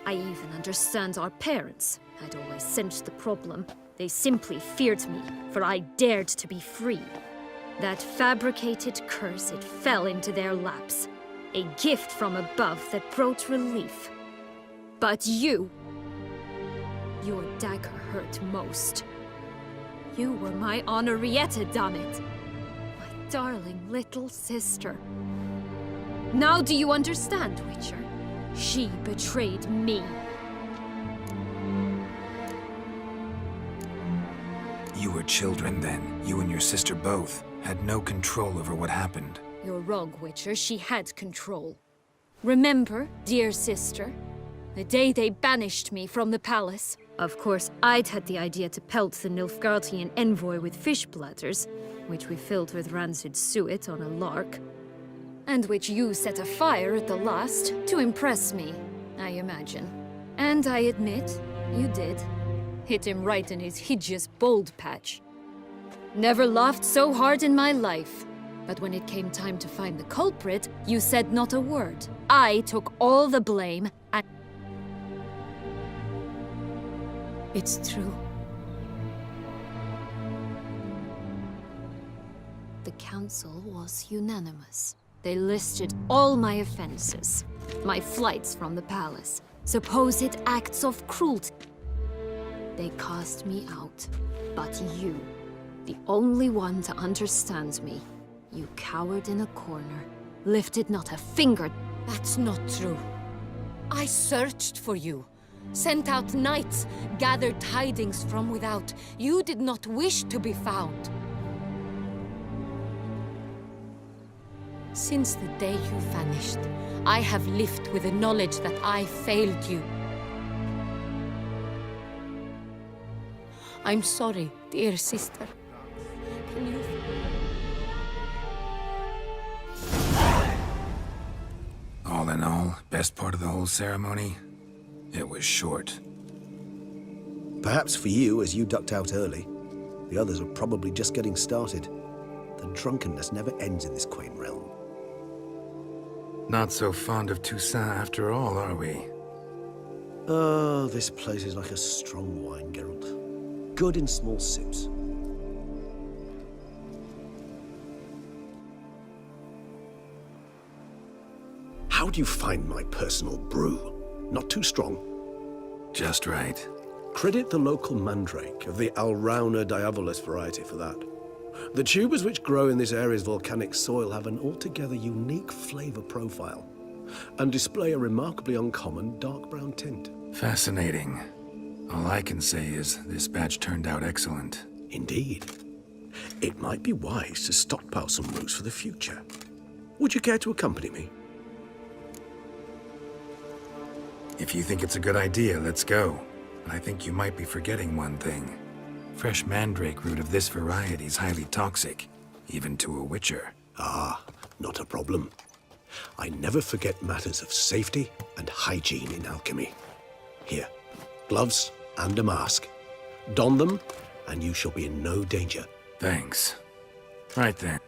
I even understand our parents. I'd always sensed the problem. They simply feared me, for I dared to be free. That fabricated curse, it fell into their laps. A gift from above that brought relief. But you... your dagger hurt most. You were my Henrietta, damn it! My darling little sister. Now do you understand, Witcher? She betrayed me. You were children then. You and your sister both had no control over what happened. You're wrong, Witcher. She had control. Remember, dear sister, the day they banished me from the palace? Of course, I'd had the idea to pelt the Nilfgaardian envoy with fish bladders, which we filled with rancid suet on a lark, and which you set afire at the last to impress me, I imagine. And I admit, you did. Hit him right in his hideous bald patch. Never laughed so hard in my life. But when it came time to find the culprit, you said not a word. I took all the blame, and... It's true. The council was unanimous. They listed all my offenses. My flights from the palace. Supposed acts of cruelty. They cast me out. But you, the only one to understand me, you cowered in a corner, lifted not a finger. That's not true. I searched for you, sent out knights, gathered tidings from without. You did not wish to be found. Since the day you vanished, I have lived with the knowledge that I failed you. I'm sorry, dear sister. Can you... All in all, best part of the whole ceremony? It was short. Perhaps for you, as you ducked out early. The others are probably just getting started. The drunkenness never ends in this quaint realm. Not so fond of Toussaint after all, are we? Oh, this place is like a strong wine, Geralt. Good in small sips. How do you find my personal brew? Not too strong? Just right. Credit the local mandrake of the Alrauna diabolus variety for that. The tubers which grow in this area's volcanic soil have an altogether unique flavor profile and display a remarkably uncommon dark brown tint. Fascinating. All I can say is this batch turned out excellent. Indeed. It might be wise to stockpile some roots for the future. Would you care to accompany me? If you think it's a good idea, let's go. But I think you might be forgetting one thing. Fresh mandrake root of this variety is highly toxic, even to a witcher. Ah, not a problem. I never forget matters of safety and hygiene in alchemy. Here, gloves and a mask. Don them, and you shall be in no danger. Thanks. Right then.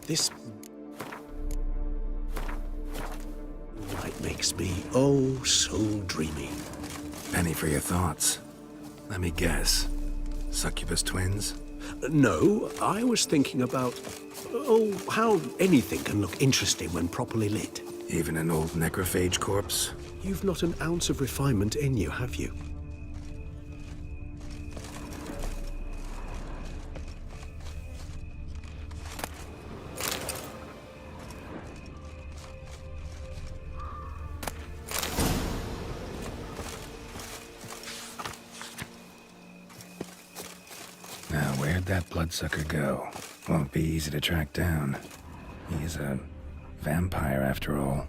This night makes me oh so dreamy. Penny for your thoughts. Let me guess. Succubus twins? No, I was thinking about, how anything can look interesting when properly lit. Even an old necrophage corpse? You've not an ounce of refinement in you, have you? Now, where'd that bloodsucker go? Won't be easy to track down. He is a vampire, after all.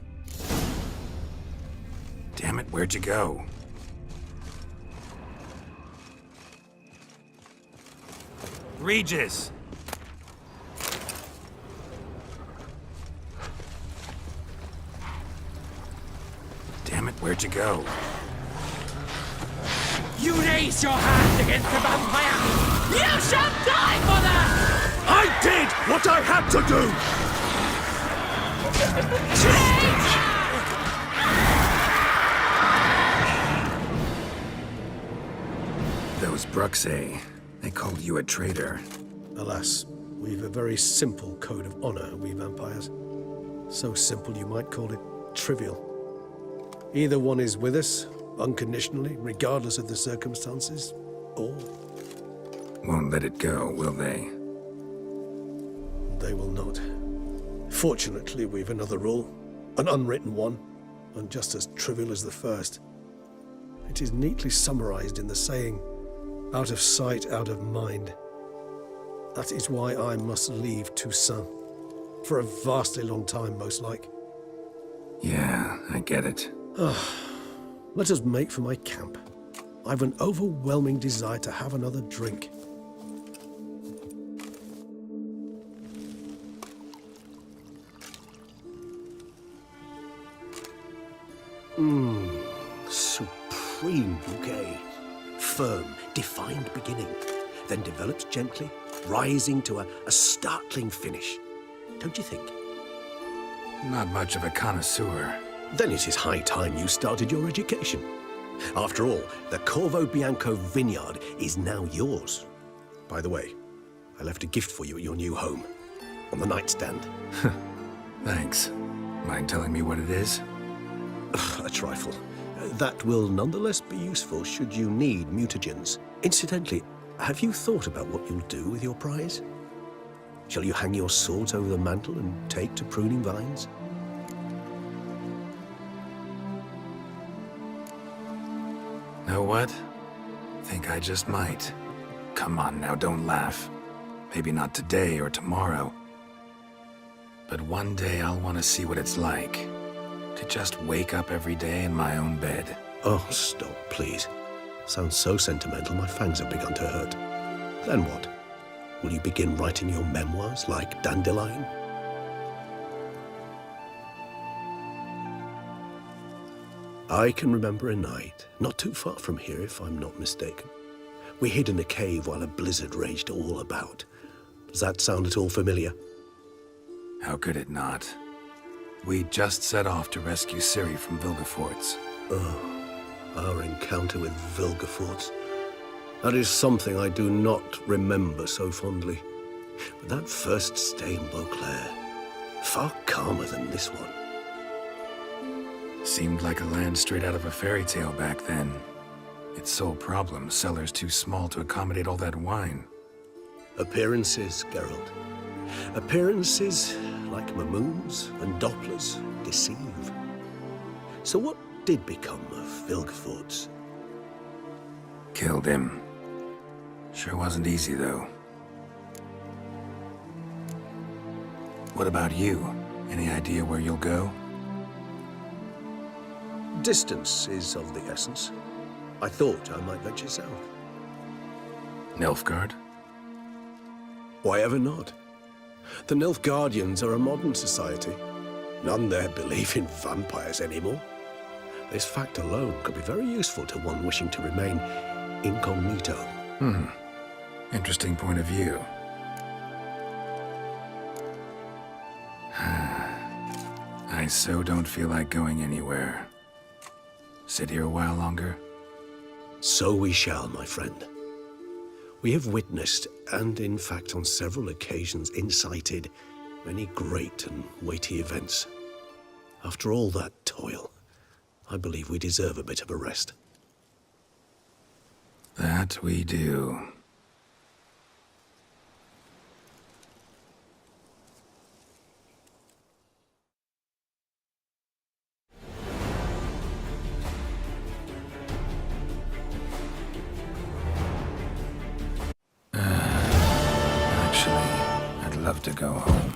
Damn it, where'd you go? Regis! Damn it, where'd you go? You raise your hand against the vampire! You shall die for that! I did what I had to do! Those Bruxae, they called you a traitor. Alas, we've a very simple code of honor, we vampires. So simple you might call it trivial. Either one is with us, unconditionally, regardless of the circumstances, or... Won't let it go, will they? They will not. Fortunately, we've another rule, an unwritten one, and just as trivial as the first. It is neatly summarized in the saying, out of sight, out of mind. That is why I must leave Toussaint. For a vastly long time, most like. Yeah, I get it. Let us make for my camp. I've an overwhelming desire to have another drink. Supreme bouquet. Firm, defined beginning, then develops gently, rising to a startling finish. Don't you think? Not much of a connoisseur. Then it is high time you started your education. After all, the Corvo Bianco vineyard is now yours. By the way, I left a gift for you at your new home, on the nightstand. Thanks. Mind telling me what it is? A trifle. That will nonetheless be useful should you need mutagens. Incidentally, have you thought about what you'll do with your prize? Shall you hang your swords over the mantle and take to pruning vines? Know what? Think I just might. Come on now, don't laugh. Maybe not today or tomorrow. But one day I'll want to see what it's like. To just wake up every day in my own bed. Oh, stop, please. Sounds so sentimental, my fangs have begun to hurt. Then what? Will you begin writing your memoirs like Dandelion? I can remember a night, not too far from here if I'm not mistaken. We hid in a cave while a blizzard raged all about. Does that sound at all familiar? How could it not? We just set off to rescue Ciri from Vilgefortz. Oh, our encounter with Vilgefortz. That is something I do not remember so fondly. But that first stay in Beauclair, far calmer than this one. Seemed like a land straight out of a fairy tale back then. Its sole problem, cellars too small to accommodate all that wine. Appearances, Geralt. Appearances, like Mamoons and Dopplers, deceive. So what did become of Vilgefortz? Killed him. Sure wasn't easy, though. What about you? Any idea where you'll go? Distance is of the essence. I thought I might venture south. Nilfgaard? Why ever not? The Nilfgaardians are a modern society. None there believe in vampires anymore. This fact alone could be very useful to one wishing to remain incognito. Interesting point of view. I so don't feel like going anywhere. Sit here a while longer? So we shall, my friend. We have witnessed, and in fact on several occasions incited, many great and weighty events. After all that toil, I believe we deserve a bit of a rest. That we do. Actually, I'd love to go home.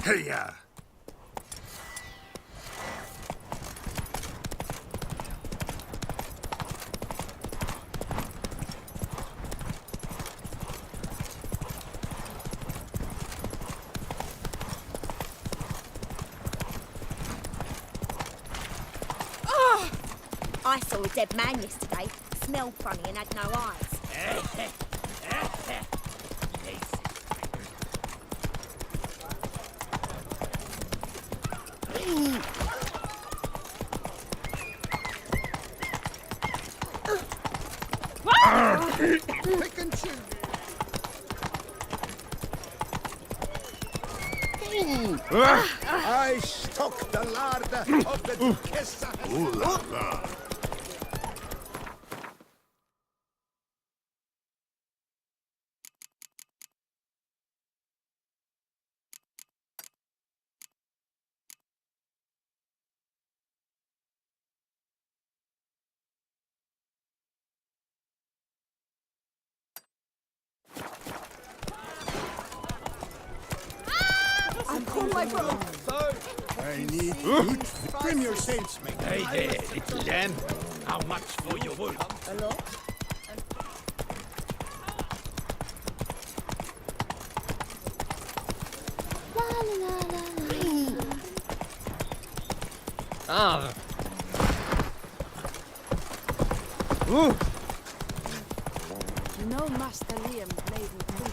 Hey-ya! I saw a dead man yesterday. Smelled funny and had no eyes. Pick and choose. I stuck the lard of the Duchessa. Ooh la la. I need good. Trim your saints, mate. Hey there, little lamb. How much for your wool? Hello? You know Master Liam played with me.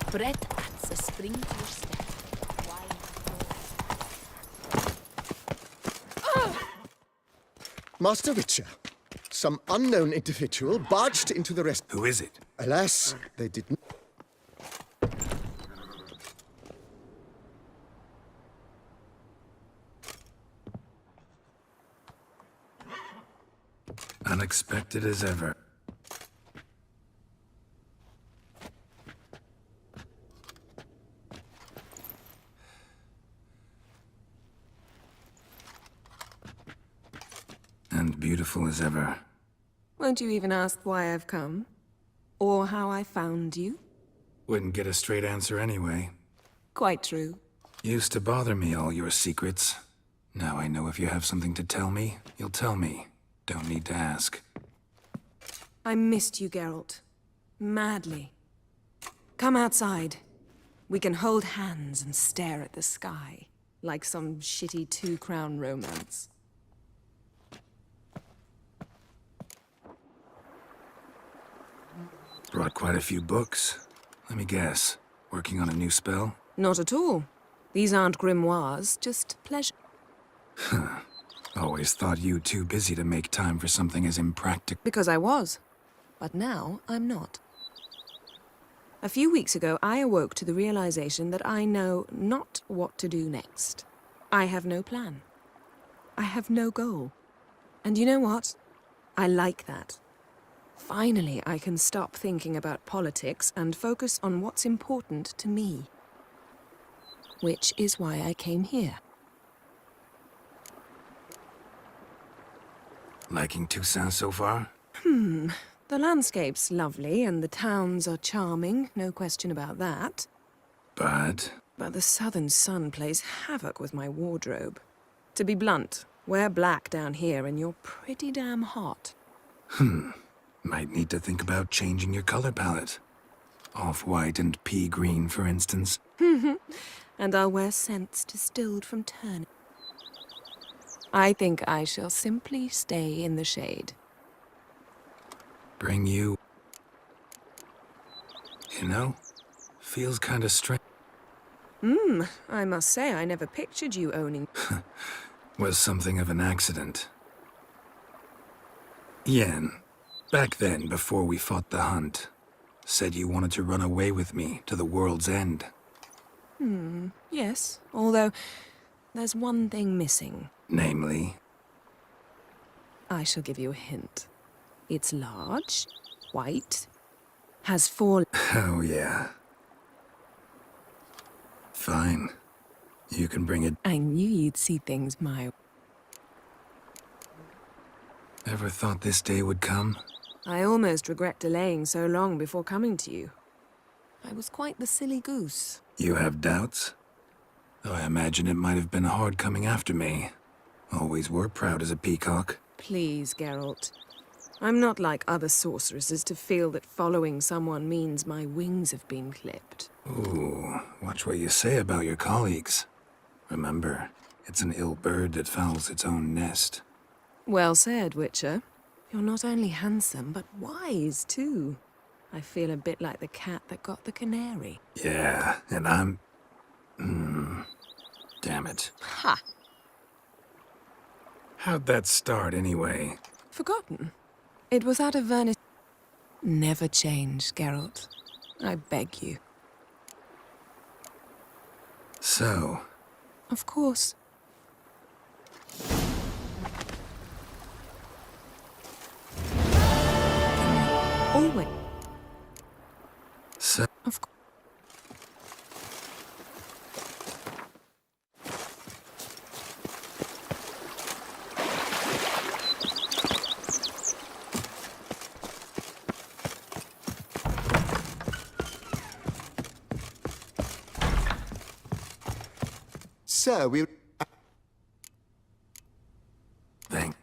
Bread at the spring to your step. Master Witcher, some unknown individual barged into the rest. Who is it? Alas, they didn't. Unexpected as ever. And beautiful as ever. Won't you even ask why I've come? Or how I found you? Wouldn't get a straight answer anyway. Quite true. Used to bother me, all your secrets. Now I know if you have something to tell me, you'll tell me. Don't need to ask. I missed you, Geralt. Madly. Come outside. We can hold hands and stare at the sky, like some shitty two-crown romance. Brought quite a few books. Let me guess. Working on a new spell? Not at all. These aren't grimoires, just pleasure. Always thought you too busy to make time for something as impractical. Because I was. But now I'm not. A few weeks ago, I awoke to the realization that I know not what to do next. I have no plan. I have no goal. And you know what? I like that. Finally, I can stop thinking about politics and focus on what's important to me. Which is why I came here. Liking Toussaint so far? The landscape's lovely and the towns are charming, no question about that. But the southern sun plays havoc with my wardrobe. To be blunt, wear black down here and you're pretty damn hot. Might need to think about changing your color palette. Off-white and pea green, for instance. And I'll wear scents distilled from turnip. I think I shall simply stay in the shade. Bring you... You know, feels kinda strange. I must say I never pictured you owning... Was something of an accident. Yen, back then, before we fought the hunt, said you wanted to run away with me to the world's end. Yes, although there's one thing missing. Namely? I shall give you a hint. It's large, white, has 4... Oh, yeah. Fine. You can bring it. I knew you'd see things my... Ever thought this day would come? I almost regret delaying so long before coming to you. I was quite the silly goose. You have doubts? Though I imagine it might have been hard coming after me. Always were proud as a peacock. Please, Geralt. I'm not like other sorceresses to feel that following someone means my wings have been clipped. Ooh, watch what you say about your colleagues. Remember, it's an ill bird that fouls its own nest. Well said, Witcher. You're not only handsome, but wise, too. I feel a bit like the cat that got the canary. Yeah, and I'm... Damn it. Ha! How'd that start, anyway? Forgotten. It was at a Vernus... Never change, Geralt. I beg you. So... Of course. Always. So... Of course. Sir, we... Thank...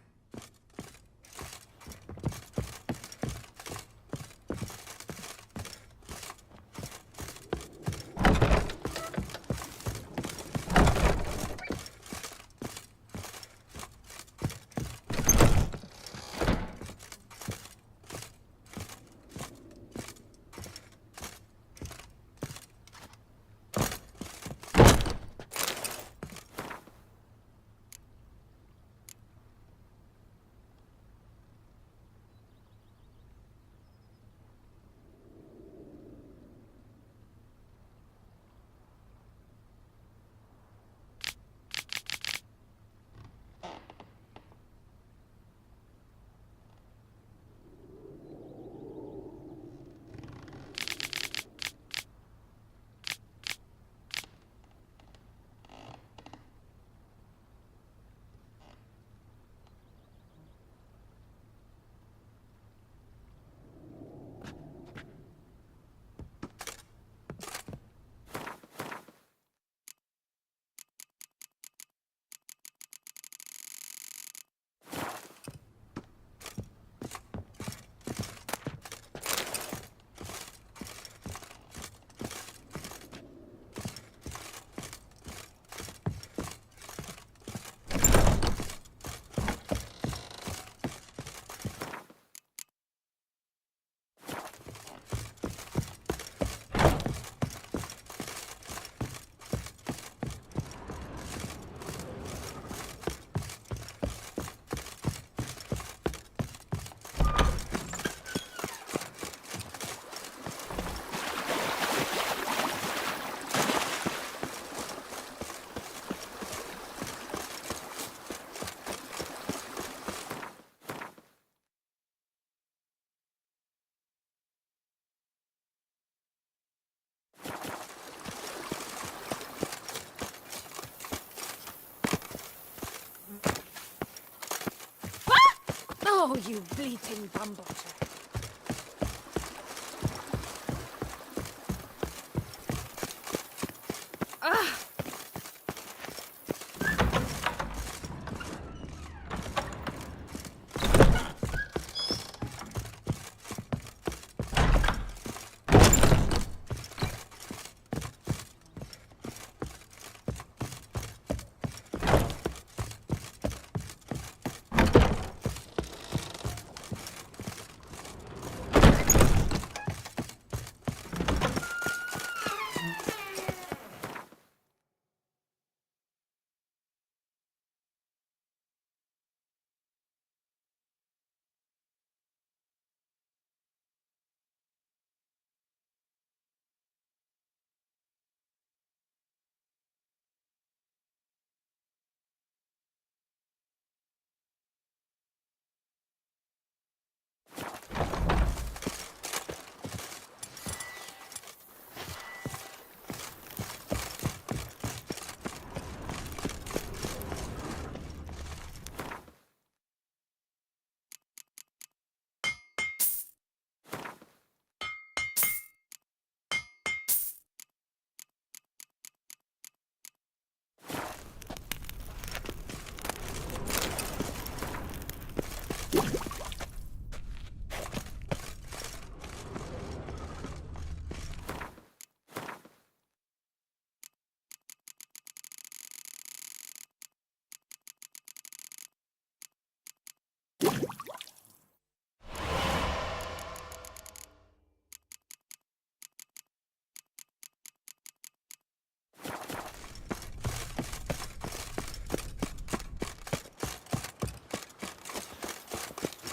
Oh, you bleating bumbutter. Ah!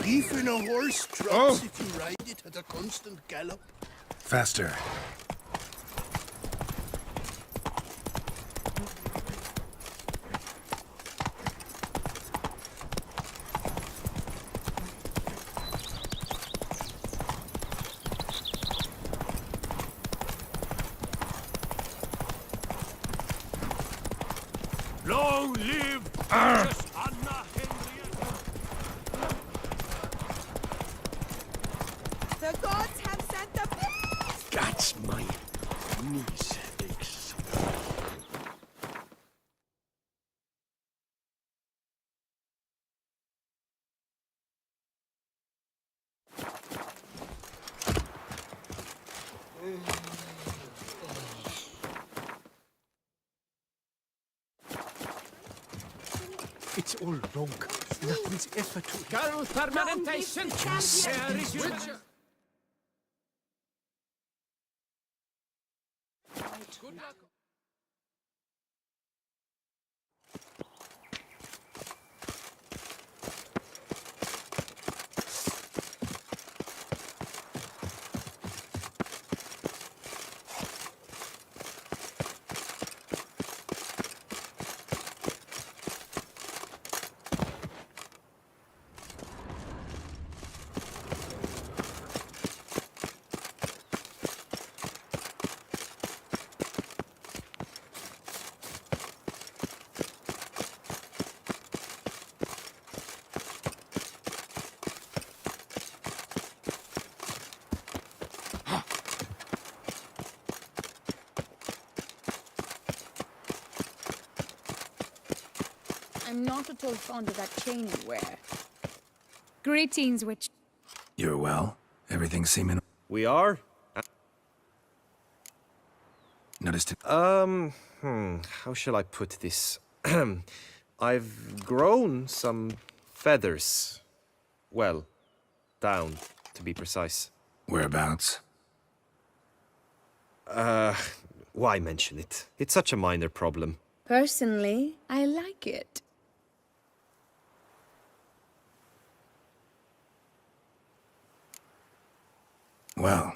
Even a horse drops if you ride it at a constant gallop. Faster. Long live Princess Anna Henrietta! The gods have sent the beast! That's my knees aches. It's all wrong. Nothing's effort. Carol fermentation champion! Where is your... Good luck. I'm not at all fond of that chain you wear. Greetings, witch. You're well? Everything's seeming... We are? Noticed it. How shall I put this? I've grown some feathers. Well, down, to be precise. Whereabouts? Why mention it? It's such a minor problem. Personally, I like it. Well,